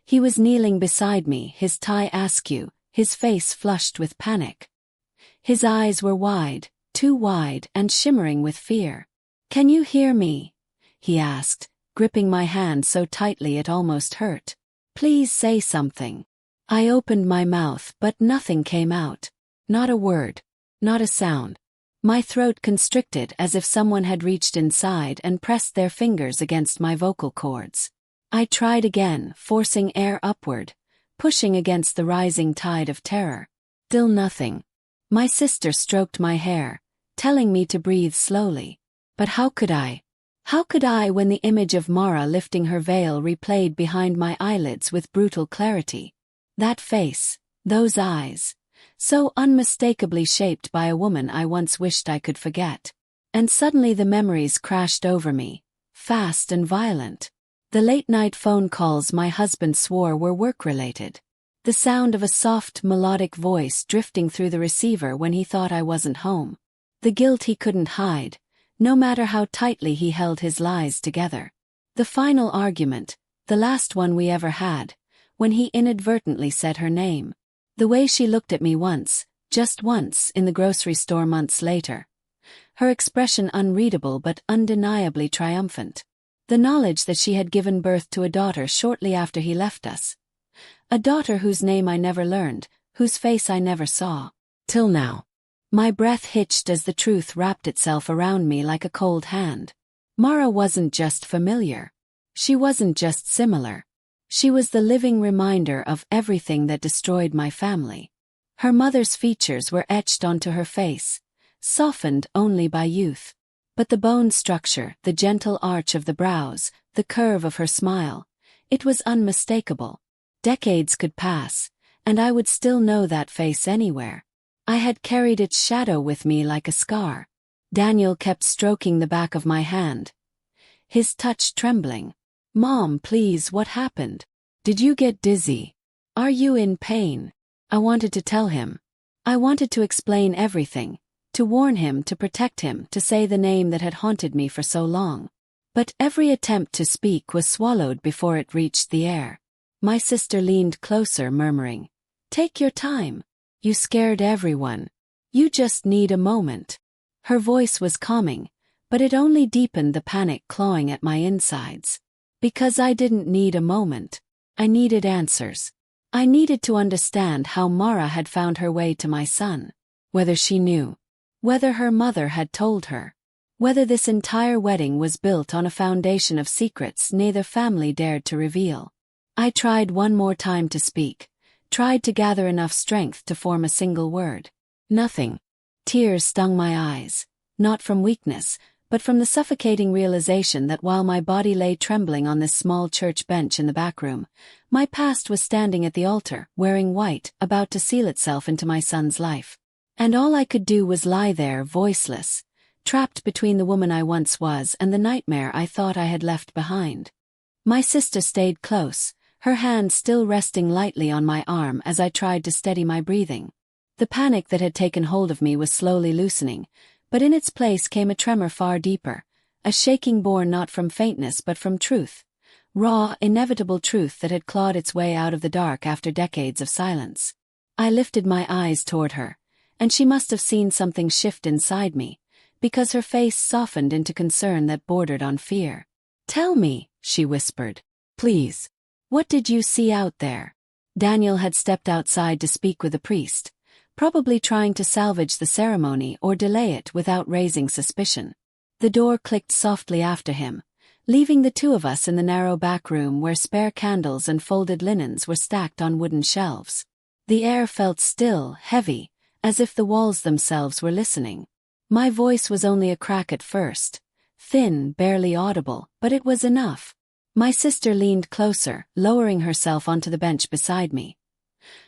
He was kneeling beside me, his tie askew, his face flushed with panic. His eyes were wide, too wide, and shimmering with fear. "Can you hear me?" he asked, gripping my hand so tightly it almost hurt. "Please say something." I opened my mouth, but nothing came out. Not a word. Not a sound. My throat constricted as if someone had reached inside and pressed their fingers against my vocal cords. I tried again, forcing air upward, pushing against the rising tide of terror. Still nothing. My sister stroked my hair, telling me to breathe slowly. But how could I? How could I when the image of Mara lifting her veil replayed behind my eyelids with brutal clarity? That face, those eyes, so unmistakably shaped by a woman I once wished I could forget. And suddenly the memories crashed over me, fast and violent. The late-night phone calls my husband swore were work-related. The sound of a soft, melodic voice drifting through the receiver when he thought I wasn't home. The guilt he couldn't hide, no matter how tightly he held his lies together. The final argument, the last one we ever had, when he inadvertently said her name. The way she looked at me once, just once, in the grocery store months later. Her expression unreadable but undeniably triumphant. The knowledge that she had given birth to a daughter shortly after he left us. A daughter whose name I never learned, whose face I never saw. Till now. My breath hitched as the truth wrapped itself around me like a cold hand. Mara wasn't just familiar. She wasn't just similar. She was the living reminder of everything that destroyed my family. Her mother's features were etched onto her face, softened only by youth. But the bone structure, the gentle arch of the brows, the curve of her smile, it was unmistakable. Decades could pass, and I would still know that face anywhere. I had carried its shadow with me like a scar. Daniel kept stroking the back of my hand, his touch trembling. "Mom, please, what happened? Did you get dizzy? Are you in pain?" I wanted to tell him. I wanted to explain everything, to warn him, to protect him, to say the name that had haunted me for so long. But every attempt to speak was swallowed before it reached the air. My sister leaned closer, murmuring, "Take your time. You scared everyone. You just need a moment." Her voice was calming, but it only deepened the panic clawing at my insides. Because I didn't need a moment. I needed answers. I needed to understand how Mara had found her way to my son. Whether she knew. Whether her mother had told her. Whether this entire wedding was built on a foundation of secrets neither family dared to reveal. I tried one more time to speak, tried to gather enough strength to form a single word. Nothing. Tears stung my eyes. not from weakness, but from the suffocating realization that while my body lay trembling on this small church bench in the back room, my past was standing at the altar, wearing white, about to seal itself into my son's life. And all I could do was lie there, voiceless, trapped between the woman I once was and the nightmare I thought I had left behind. My sister stayed close, her hand still resting lightly on my arm as I tried to steady my breathing. The panic that had taken hold of me was slowly loosening, but in its place came a tremor far deeper, a shaking born not from faintness but from truth, raw, inevitable truth that had clawed its way out of the dark after decades of silence. I lifted my eyes toward her, and she must have seen something shift inside me, because her face softened into concern that bordered on fear. "Tell me," she whispered. "Please. What did you see out there?" Daniel had stepped outside to speak with the priest, probably trying to salvage the ceremony or delay it without raising suspicion. The door clicked softly after him, leaving the two of us in the narrow back room where spare candles and folded linens were stacked on wooden shelves. The air felt still, heavy, as if the walls themselves were listening. My voice was only a crack at first, thin, barely audible, but it was enough. My sister leaned closer, lowering herself onto the bench beside me.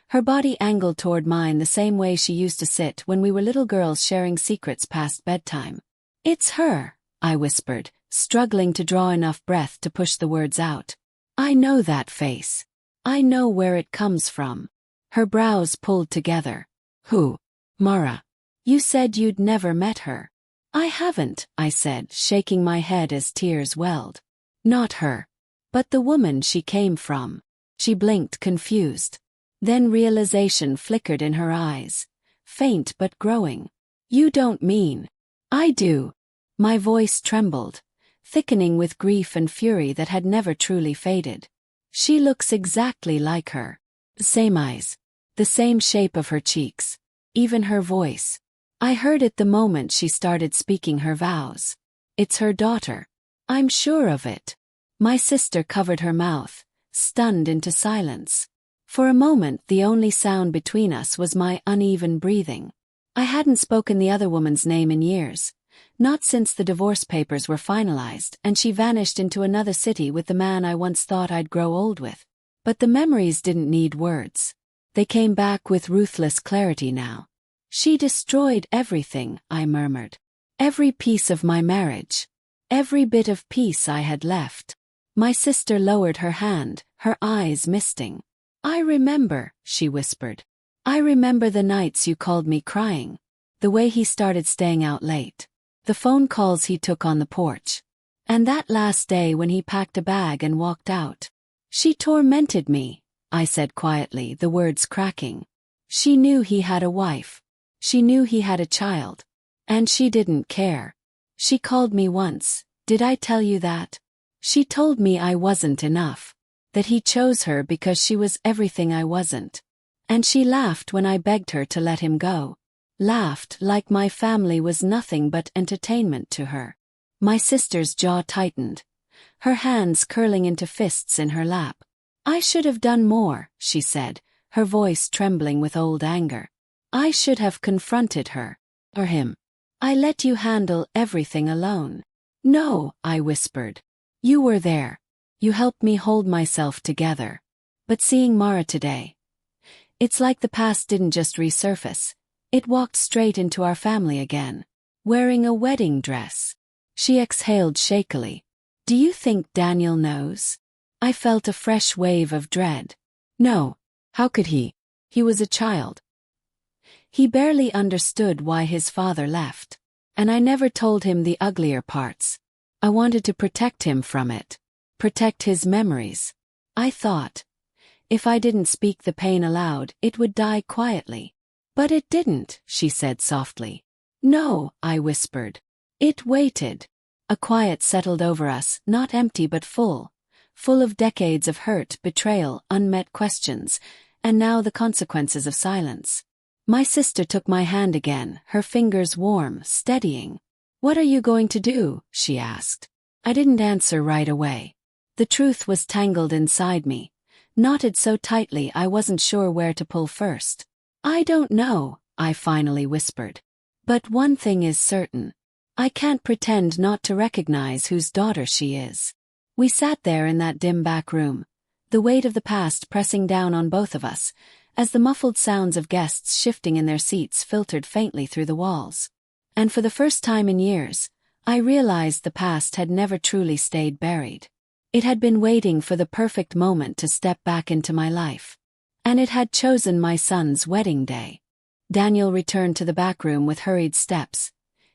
Her body angled toward mine the same way she used to sit when we were little girls sharing secrets past bedtime. "It's her," I whispered, struggling to draw enough breath to push the words out. "I know that face. I know where it comes from." Her brows pulled together. "Who?" "Mara. You said you'd never met her." "I haven't," I said, shaking my head as tears welled. "Not her. But the woman she came from." She blinked, confused. Then realization flickered in her eyes, faint but growing. "You don't mean—" "I do." My voice trembled, thickening with grief and fury that had never truly faded. "She looks exactly like her. The same eyes, the same shape of her cheeks, even her voice. I heard it the moment she started speaking her vows. It's her daughter. I'm sure of it." My sister covered her mouth, stunned into silence. For a moment the only sound between us was my uneven breathing. I hadn't spoken the other woman's name in years, not since the divorce papers were finalized and she vanished into another city with the man I once thought I'd grow old with. But the memories didn't need words. They came back with ruthless clarity now. "She destroyed everything," I murmured. "Every piece of my marriage. Every bit of peace I had left." My sister lowered her hand, her eyes misting. "I remember," she whispered. "I remember the nights you called me crying. The way he started staying out late. The phone calls he took on the porch. And that last day when he packed a bag and walked out. She tormented me," I said quietly, the words cracking. "She knew he had a wife. She knew he had a child. And she didn't care. She called me once. Did I tell you that? She told me I wasn't enough. That he chose her because she was everything I wasn't. And she laughed when I begged her to let him go. Laughed like my family was nothing but entertainment to her." My sister's jaw tightened, her hands curling into fists in her lap. "I should have done more," she said, her voice trembling with old anger. "I should have confronted her. Or him. I let you handle everything alone." "No," I whispered. "You were there. You helped me hold myself together. But seeing Mara today, it's like the past didn't just resurface. It walked straight into our family again, wearing a wedding dress." She exhaled shakily. "Do you think Daniel knows?" I felt a fresh wave of dread. "No. How could he? He was a child. He barely understood why his father left. And I never told him the uglier parts. I wanted to protect him from it. Protect his memories. I thought, if I didn't speak the pain aloud, it would die quietly. But it didn't," she said softly. "No," I whispered. "It waited." A quiet settled over us, not empty but full. Full of decades of hurt, betrayal, unmet questions, and now the consequences of silence. My sister took my hand again, her fingers warm, steadying. "What are you going to do?" she asked. I didn't answer right away. The truth was tangled inside me, knotted so tightly I wasn't sure where to pull first. "I don't know," I finally whispered. "But one thing is certain. I can't pretend not to recognize whose daughter she is. We sat there in that dim back room, the weight of the past pressing down on both of us, as the muffled sounds of guests shifting in their seats filtered faintly through the walls. And for the first time in years, I realized the past had never truly stayed buried. It had been waiting for the perfect moment to step back into my life. And it had chosen my son's wedding day. Daniel returned to the back room with hurried steps,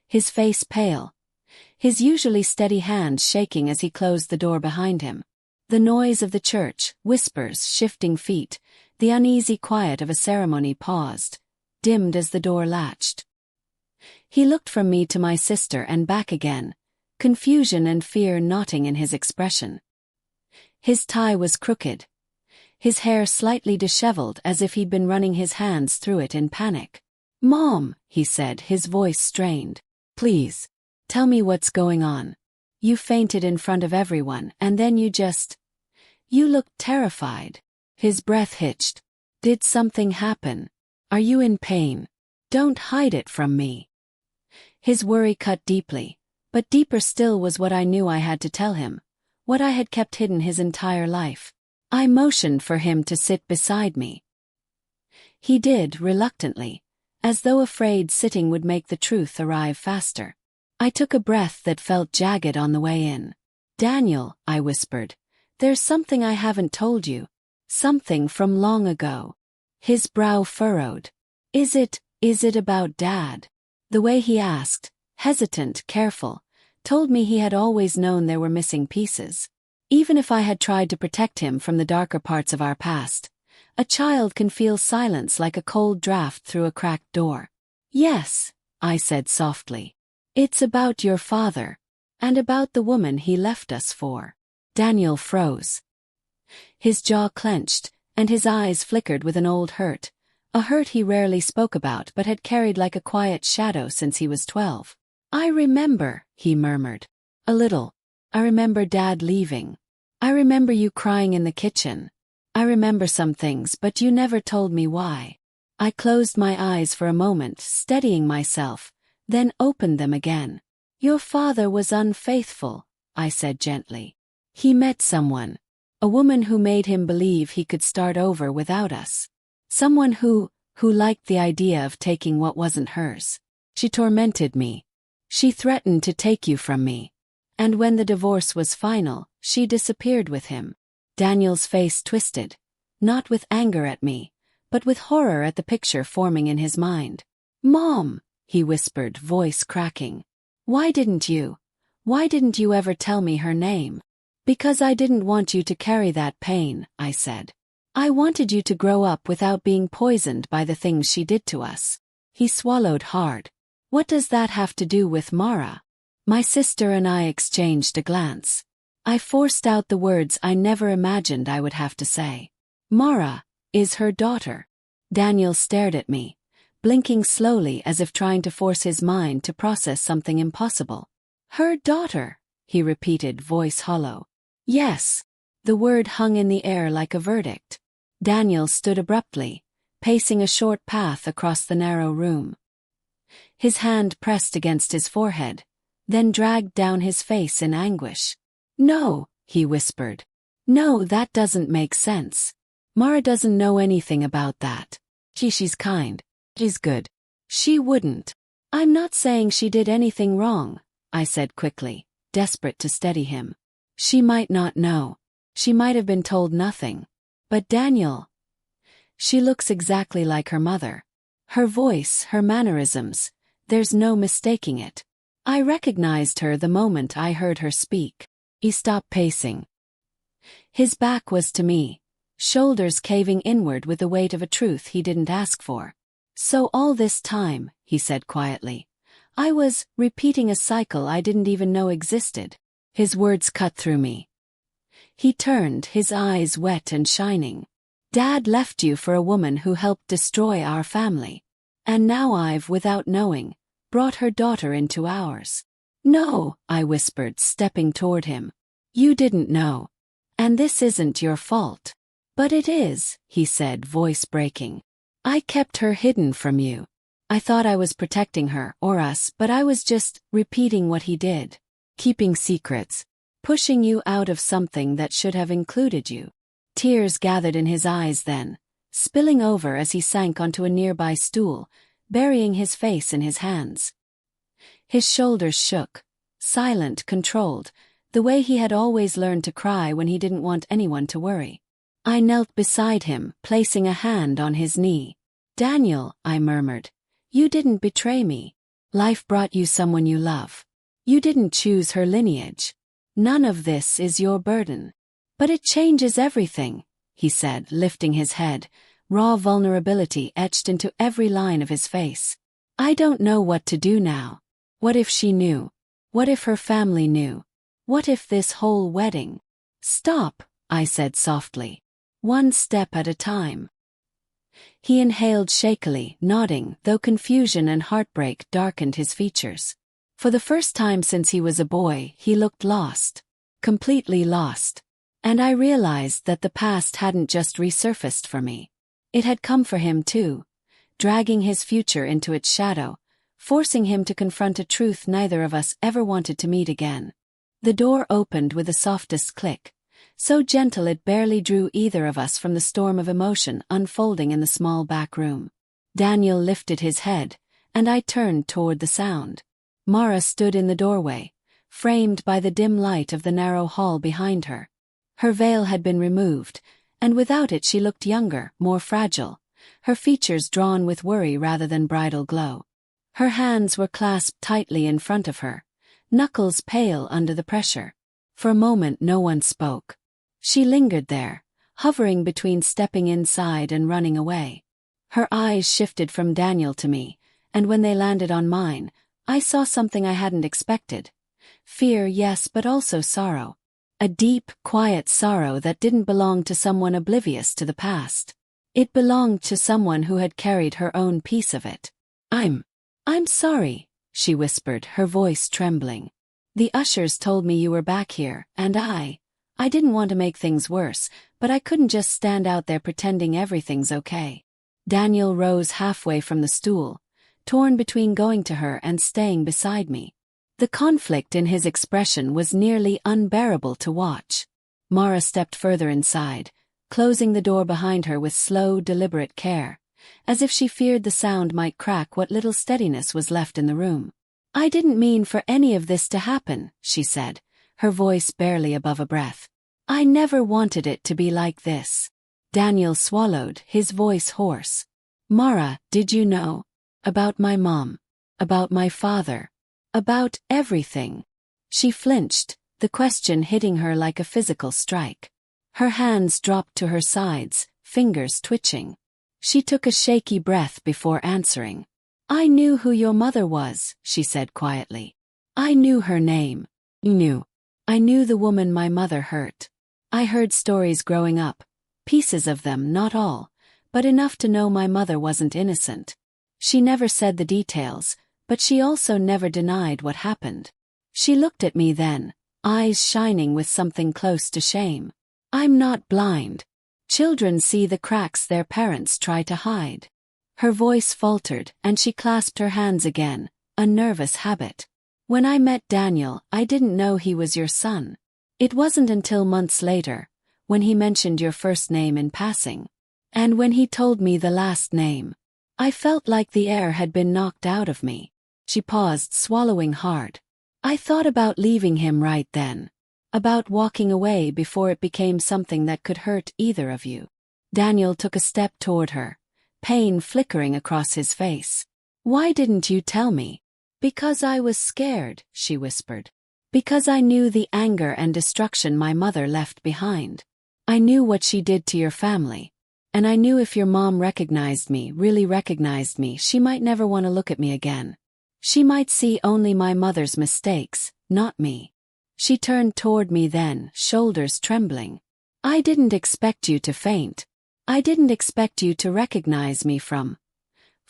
his face pale, his usually steady hand shaking as he closed the door behind him. The noise of the church, whispers, shifting feet, the uneasy quiet of a ceremony paused, dimmed as the door latched. He looked from me to my sister and back again, confusion and fear knotting in his expression. His tie was crooked, his hair slightly disheveled as if he'd been running his hands through it in panic. "Mom," he said, his voice strained. "Please, tell me what's going on. You fainted in front of everyone and then you looked terrified." His breath hitched. "Did something happen? Are you in pain? Don't hide it from me." His worry cut deeply, but deeper still was what I knew I had to tell him, what I had kept hidden his entire life. I motioned for him to sit beside me. He did, reluctantly, as though afraid sitting would make the truth arrive faster. I took a breath that felt jagged on the way in. "Daniel," I whispered, "there's something I haven't told you. Something from long ago." His brow furrowed. Is it about Dad?" The way he asked, hesitant, careful, told me he had always known there were missing pieces. Even if I had tried to protect him from the darker parts of our past, a child can feel silence like a cold draft through a cracked door. "Yes," I said softly. "It's about your father, and about the woman he left us for." Daniel froze. His jaw clenched, and his eyes flickered with an old hurt, a hurt he rarely spoke about but had carried like a quiet shadow since he was 12. "I remember," he murmured. "A little. I remember Dad leaving. I remember you crying in the kitchen. I remember some things, but you never told me why." I closed my eyes for a moment, steadying myself, then opened them again. "Your father was unfaithful," I said gently. "He met someone, a woman who made him believe he could start over without us. Someone who liked the idea of taking what wasn't hers. She tormented me. She threatened to take you from me. And when the divorce was final, she disappeared with him." Daniel's face twisted, not with anger at me, but with horror at the picture forming in his mind. "Mom," he whispered, voice cracking. Why didn't you ever tell me her name?" "Because I didn't want you to carry that pain," I said. "I wanted you to grow up without being poisoned by the things she did to us." He swallowed hard. "What does that have to do with Mara?" My sister and I exchanged a glance. I forced out the words I never imagined I would have to say. "Mara is her daughter." Daniel stared at me, blinking slowly as if trying to force his mind to process something impossible. "Her daughter," he repeated, voice hollow. "Yes." The word hung in the air like a verdict. Daniel stood abruptly, pacing a short path across the narrow room. His hand pressed against his forehead, then dragged down his face in anguish. "No," he whispered. "No, that doesn't make sense. Mara doesn't know anything about that. She's kind. She's good. She wouldn't." "I'm not saying she did anything wrong," I said quickly, desperate to steady him. "She might not know. She might have been told nothing. But Daniel, she looks exactly like her mother. Her voice, her mannerisms, there's no mistaking it. I recognized her the moment I heard her speak." He stopped pacing. His back was to me, shoulders caving inward with the weight of a truth he didn't ask for. "So all this time," he said quietly, "I was repeating a cycle I didn't even know existed." His words cut through me. He turned, his eyes wet and shining. "Dad left you for a woman who helped destroy our family. And now I've, without knowing, brought her daughter into ours." "No," I whispered, stepping toward him. "You didn't know. And this isn't your fault." "But it is," he said, voice breaking. "I kept her hidden from you. I thought I was protecting her or us, but I was just repeating what he did. Keeping secrets. Pushing you out of something that should have included you. Tears gathered in his eyes then, spilling over as he sank onto a nearby stool, burying his face in his hands. His shoulders shook, silent, controlled, the way he had always learned to cry when he didn't want anyone to worry. I knelt beside him, placing a hand on his knee. "Daniel," I murmured, "you didn't betray me. Life brought you someone you love. You didn't choose her lineage. None of this is your burden." "But it changes everything," he said, lifting his head, raw vulnerability etched into every line of his face. "I don't know what to do now. What if she knew? What if her family knew? What if this whole wedding—" "Stop," I said softly. "One step at a time." He inhaled shakily, nodding, though confusion and heartbreak darkened his features. For the first time since he was a boy, he looked lost. Completely lost. And I realized that the past hadn't just resurfaced for me. It had come for him too, dragging his future into its shadow, forcing him to confront a truth neither of us ever wanted to meet again. The door opened with the softest click, so gentle it barely drew either of us from the storm of emotion unfolding in the small back room. Daniel lifted his head, and I turned toward the sound. Mara stood in the doorway, framed by the dim light of the narrow hall behind her. Her veil had been removed, and without it she looked younger, more fragile, her features drawn with worry rather than bridal glow. Her hands were clasped tightly in front of her, knuckles pale under the pressure. For a moment no one spoke. She lingered there, hovering between stepping inside and running away. Her eyes shifted from Daniel to me, and when they landed on mine, I saw something I hadn't expected. Fear, yes, but also sorrow. A deep, quiet sorrow that didn't belong to someone oblivious to the past. It belonged to someone who had carried her own piece of it. I'm sorry," she whispered, her voice trembling. "The ushers told me you were back here, and I didn't want to make things worse, but I couldn't just stand out there pretending everything's okay." Daniel rose halfway from the stool, torn between going to her and staying beside me. The conflict in his expression was nearly unbearable to watch. Mara stepped further inside, closing the door behind her with slow, deliberate care, as if she feared the sound might crack what little steadiness was left in the room. "I didn't mean for any of this to happen," she said, her voice barely above a breath. "I never wanted it to be like this." Daniel swallowed, his voice hoarse. "Mara, did you know? About my mom. About my father. About everything." She flinched, the question hitting her like a physical strike. Her hands dropped to her sides, fingers twitching. She took a shaky breath before answering. "I knew who your mother was," she said quietly. "I knew her name. I knew the woman my mother hurt. I heard stories growing up, pieces of them, not all, but enough to know my mother wasn't innocent. She never said the details, but she also never denied what happened." She looked at me then, eyes shining with something close to shame. "I'm not blind. Children see the cracks their parents try to hide." Her voice faltered, and she clasped her hands again, a nervous habit. "When I met Daniel, I didn't know he was your son. It wasn't until months later, when he mentioned your first name in passing. And when he told me the last name, I felt like the air had been knocked out of me." She paused, swallowing hard. "I thought about leaving him right then. About walking away before it became something that could hurt either of you." Daniel took a step toward her, pain flickering across his face. "Why didn't you tell me?" "Because I was scared," she whispered. "Because I knew the anger and destruction my mother left behind. I knew what she did to your family. And I knew if your mom recognized me, really recognized me, she might never want to look at me again. She might see only my mother's mistakes, not me." She turned toward me then, shoulders trembling. "I didn't expect you to faint. I didn't expect you to recognize me from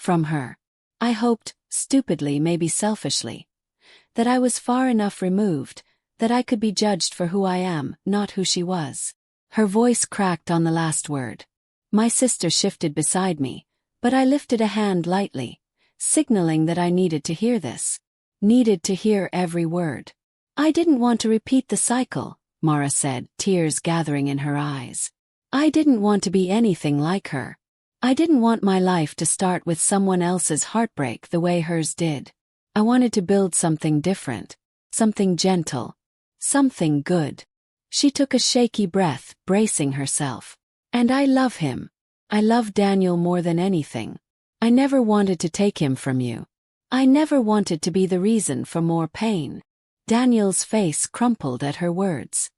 her. I hoped, stupidly, maybe selfishly, that I was far enough removed, that I could be judged for who I am, not who she was." Her voice cracked on the last word. My sister shifted beside me, but I lifted a hand lightly, signaling that I needed to hear this. Needed to hear every word. I didn't want to repeat the cycle, Mara said, tears gathering in her eyes. I didn't want to be anything like her. I didn't want my life to start with someone else's heartbreak the way hers did. I wanted to build something different, something gentle, something good. She took a shaky breath, bracing herself. And I love him. I love Daniel more than anything. I never wanted to take him from you. I never wanted to be the reason for more pain. Daniel's face crumpled at her words.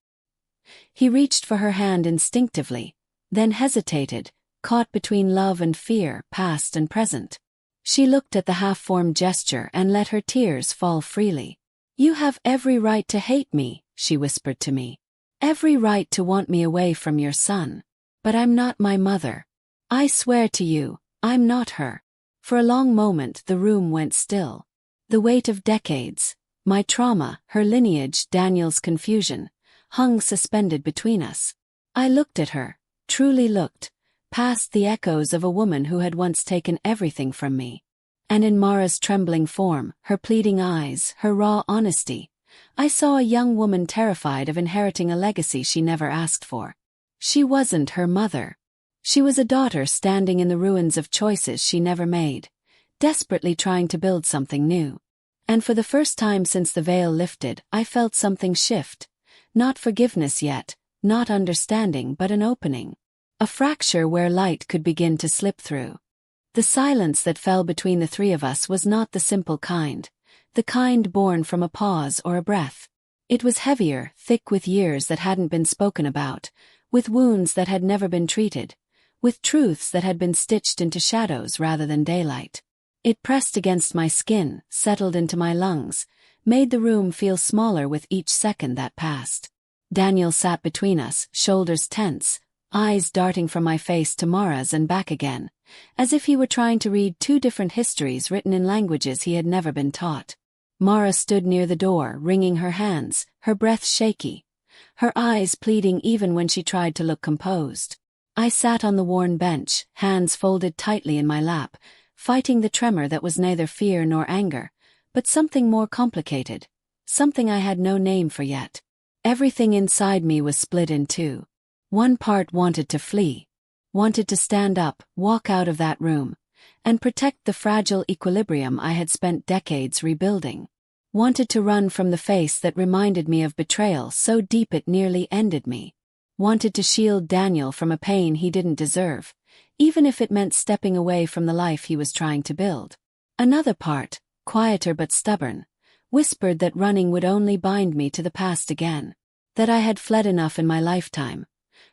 He reached for her hand instinctively, then hesitated, caught between love and fear, past and present. She looked at the half-formed gesture and let her tears fall freely. You have every right to hate me, she whispered to me. Every right to want me away from your son. But I'm not my mother. I swear to you, I'm not her. For a long moment the room went still. The weight of decades, my trauma, her lineage, Daniel's confusion, hung suspended between us. I looked at her, truly looked, past the echoes of a woman who had once taken everything from me. And in Mara's trembling form, her pleading eyes, her raw honesty, I saw a young woman terrified of inheriting a legacy she never asked for. She wasn't her mother. She was a daughter standing in the ruins of choices she never made, desperately trying to build something new. And for the first time since the veil lifted, I felt something shift. Not forgiveness yet, not understanding, but an opening. A fracture where light could begin to slip through. The silence that fell between the three of us was not the simple kind, the kind born from a pause or a breath. It was heavier, thick with years that hadn't been spoken about, with wounds that had never been treated, with truths that had been stitched into shadows rather than daylight. It pressed against my skin, settled into my lungs, made the room feel smaller with each second that passed. Daniel sat between us, shoulders tense, eyes darting from my face to Mara's and back again, as if he were trying to read two different histories written in languages he had never been taught. Mara stood near the door, wringing her hands, her breath shaky, her eyes pleading even when she tried to look composed. I sat on the worn bench, hands folded tightly in my lap, fighting the tremor that was neither fear nor anger, but something more complicated, something I had no name for yet. Everything inside me was split in two. One part wanted to flee, wanted to stand up, walk out of that room, and protect the fragile equilibrium I had spent decades rebuilding. Wanted to run from the face that reminded me of betrayal so deep it nearly ended me. Wanted to shield Daniel from a pain he didn't deserve, even if it meant stepping away from the life he was trying to build. Another part, quieter but stubborn, whispered that running would only bind me to the past again, that I had fled enough in my lifetime.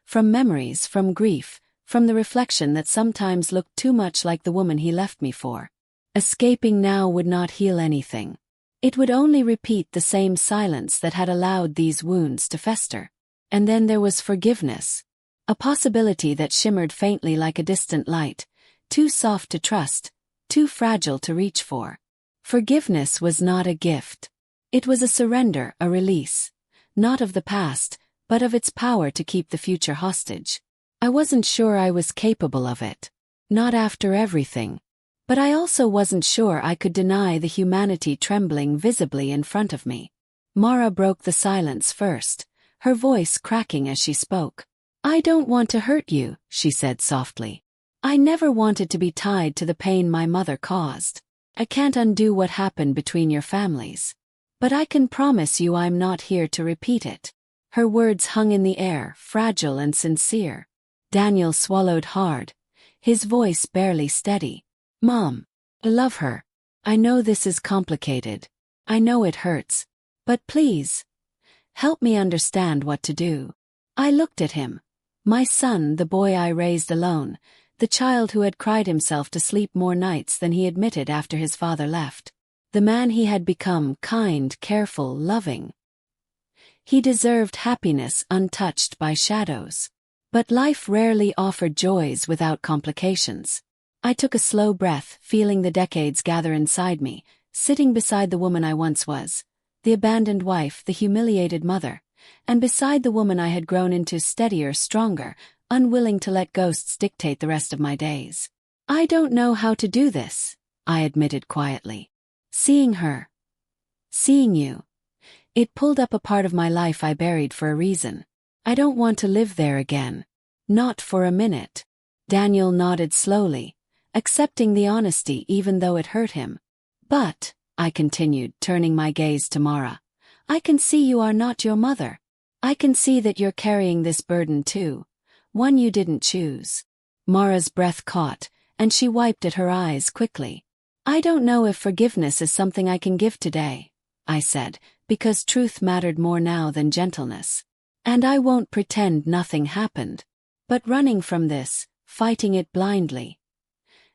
From memories, from grief, from the reflection that sometimes looked too much like the woman he left me for. Escaping now would not heal anything. It would only repeat the same silence that had allowed these wounds to fester. And then there was forgiveness. A possibility that shimmered faintly like a distant light, too soft to trust, too fragile to reach for. Forgiveness was not a gift. It was a surrender, a release. Not of the past, but of its power to keep the future hostage. I wasn't sure I was capable of it. Not after everything. But I also wasn't sure I could deny the humanity trembling visibly in front of me. Mara broke the silence first, her voice cracking as she spoke. I don't want to hurt you, she said softly. I never wanted to be tied to the pain my mother caused. I can't undo what happened between your families. But I can promise you I'm not here to repeat it. Her words hung in the air, fragile and sincere. Daniel swallowed hard, his voice barely steady. Mom, I love her. I know this is complicated. I know it hurts. But please, help me understand what to do. I looked at him. My son, the boy I raised alone, the child who had cried himself to sleep more nights than he admitted after his father left. The man he had become, kind, careful, loving. He deserved happiness untouched by shadows. But life rarely offered joys without complications. I took a slow breath, feeling the decades gather inside me, sitting beside the woman I once was, the abandoned wife, the humiliated mother, and beside the woman I had grown into, steadier, stronger, unwilling to let ghosts dictate the rest of my days. I don't know how to do this, I admitted quietly. Seeing her. Seeing you. It pulled up a part of my life I buried for a reason. I don't want to live there again. Not for a minute. Daniel nodded slowly, accepting the honesty even though it hurt him. But, I continued, turning my gaze to Mara, I can see you are not your mother. I can see that you're carrying this burden too, one you didn't choose. Mara's breath caught, and she wiped at her eyes quickly. I don't know if forgiveness is something I can give today, I said, because truth mattered more now than gentleness. And I won't pretend nothing happened. But running from this, fighting it blindly,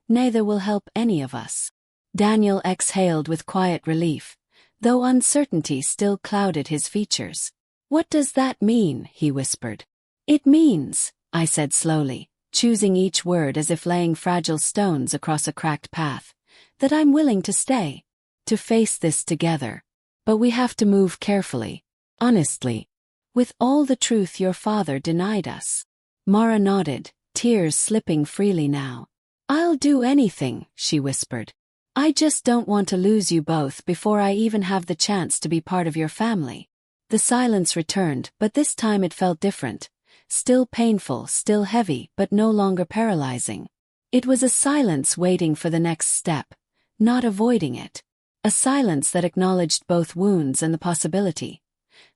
neither will help any of us. Daniel exhaled with quiet relief, though uncertainty still clouded his features. What does that mean? He whispered. It means, I said slowly, choosing each word as if laying fragile stones across a cracked path, that I'm willing to stay, to face this together. But we have to move carefully, honestly, with all the truth your father denied us. Mara nodded, tears slipping freely now. I'll do anything, she whispered. I just don't want to lose you both before I even have the chance to be part of your family. The silence returned, but this time it felt different. Still painful, still heavy, but no longer paralyzing. It was a silence waiting for the next step, not avoiding it. A silence that acknowledged both wounds and the possibility,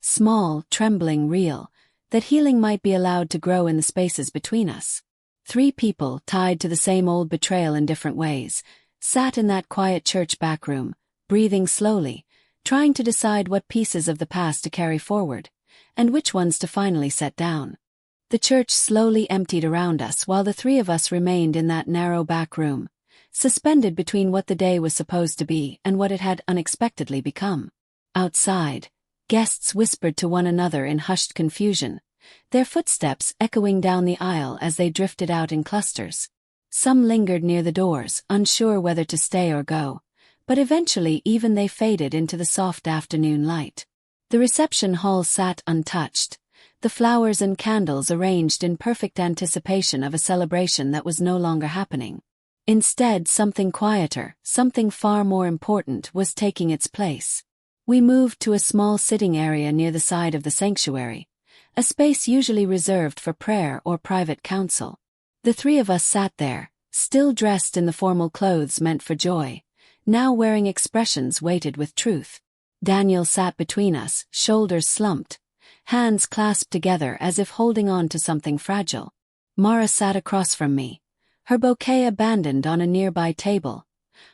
small, trembling, real, that healing might be allowed to grow in the spaces between us. 3 people, tied to the same old betrayal in different ways, sat in that quiet church back room, breathing slowly, trying to decide what pieces of the past to carry forward, and which ones to finally set down. The church slowly emptied around us while the 3 of us remained in that narrow back room, suspended between what the day was supposed to be and what it had unexpectedly become. Outside, guests whispered to one another in hushed confusion, their footsteps echoing down the aisle as they drifted out in clusters. Some lingered near the doors, unsure whether to stay or go, but eventually even they faded into the soft afternoon light. The reception hall sat untouched, the flowers and candles arranged in perfect anticipation of a celebration that was no longer happening. Instead, something quieter, something far more important, was taking its place. We moved to a small sitting area near the side of the sanctuary, a space usually reserved for prayer or private counsel. The 3 of us sat there, still dressed in the formal clothes meant for joy, now wearing expressions weighted with truth. Daniel sat between us, shoulders slumped, hands clasped together as if holding on to something fragile. Mara sat across from me, her bouquet abandoned on a nearby table,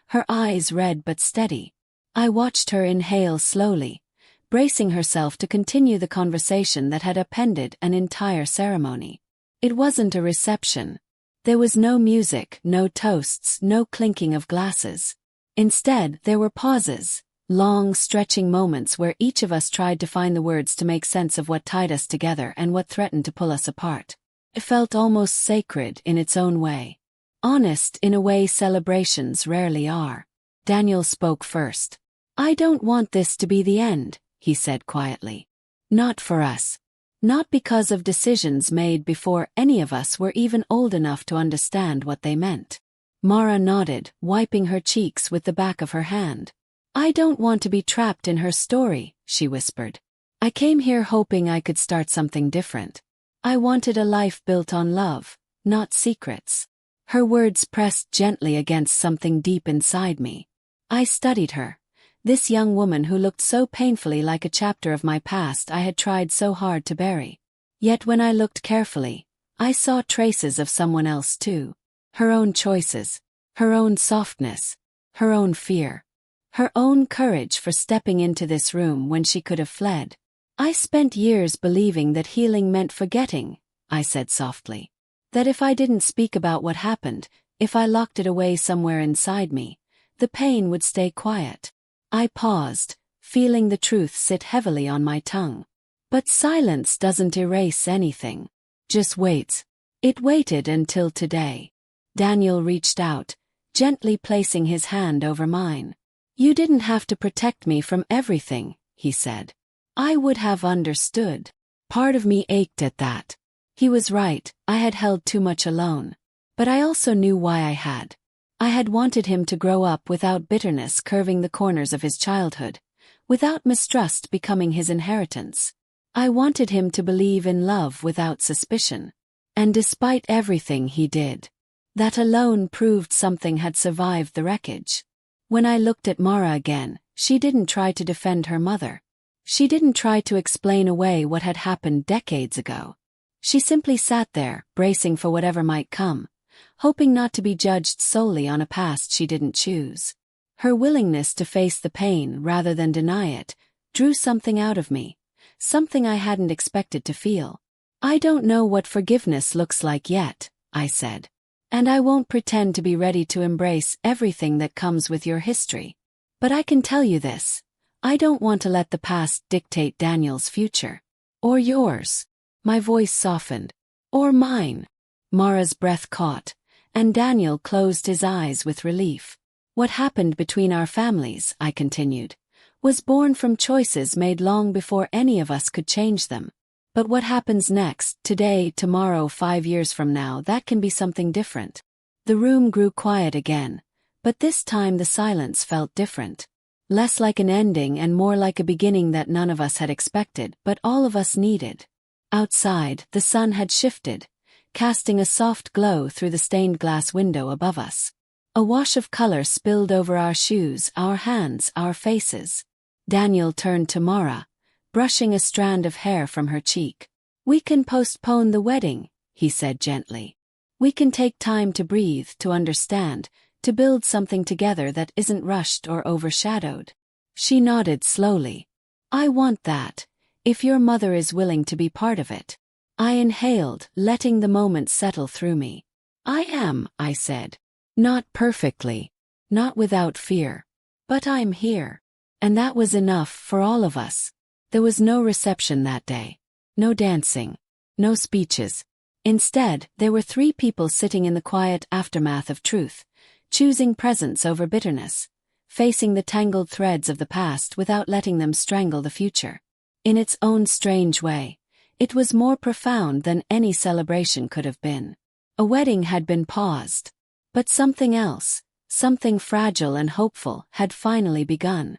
her eyes red but steady. I watched her inhale slowly, bracing herself to continue the conversation that had appended an entire ceremony. It wasn't a reception. There was no music, no toasts, no clinking of glasses. Instead, there were pauses, long, stretching moments where each of us tried to find the words to make sense of what tied us together and what threatened to pull us apart. It felt almost sacred in its own way. Honest in a way celebrations rarely are. Daniel spoke first. I don't want this to be the end, he said quietly. Not for us. Not because of decisions made before any of us were even old enough to understand what they meant. Mara nodded, wiping her cheeks with the back of her hand. I don't want to be trapped in her story, she whispered. I came here hoping I could start something different. I wanted a life built on love, not secrets. Her words pressed gently against something deep inside me. I studied her, this young woman who looked so painfully like a chapter of my past I had tried so hard to bury. Yet when I looked carefully, I saw traces of someone else too. Her own choices, her own softness, her own fear, her own courage for stepping into this room when she could have fled. I spent years believing that healing meant forgetting, I said softly. That if I didn't speak about what happened, if I locked it away somewhere inside me, the pain would stay quiet. I paused, feeling the truth sit heavily on my tongue. But silence doesn't erase anything. Just waits. It waited until today. Daniel reached out, gently placing his hand over mine. You didn't have to protect me from everything, he said. I would have understood. Part of me ached at that. He was right, I had held too much alone. But I also knew why I had. I had wanted him to grow up without bitterness curving the corners of his childhood, without mistrust becoming his inheritance. I wanted him to believe in love without suspicion. And despite everything he did, that alone proved something had survived the wreckage. When I looked at Mara again, she didn't try to defend her mother. She didn't try to explain away what had happened decades ago. She simply sat there, bracing for whatever might come, hoping not to be judged solely on a past she didn't choose. Her willingness to face the pain rather than deny it drew something out of me, something I hadn't expected to feel. "I don't know what forgiveness looks like yet," I said. "And I won't pretend to be ready to embrace everything that comes with your history. But I can tell you this. I don't want to let the past dictate Daniel's future. Or yours." My voice softened. "Or mine." Mara's breath caught, and Daniel closed his eyes with relief. "What happened between our families," I continued, "was born from choices made long before any of us could change them. But what happens next, today, tomorrow, 5 years from now, that can be something different." The room grew quiet again, but this time the silence felt different. Less like an ending and more like a beginning that none of us had expected, but all of us needed. Outside, the sun had shifted, casting a soft glow through the stained glass window above us. A wash of color spilled over our shoes, our hands, our faces. Daniel turned to Mara, brushing a strand of hair from her cheek. "We can postpone the wedding," he said gently. "We can take time to breathe, to understand, to build something together that isn't rushed or overshadowed." She nodded slowly. "I want that, if your mother is willing to be part of it." I inhaled, letting the moment settle through me. "I am," I said. "Not perfectly. Not without fear. But I'm here." And that was enough for all of us. There was no reception that day. No dancing. No speeches. Instead, there were 3 people sitting in the quiet aftermath of truth, choosing presence over bitterness, facing the tangled threads of the past without letting them strangle the future. In its own strange way, it was more profound than any celebration could have been. A wedding had been paused. But something else, something fragile and hopeful, had finally begun.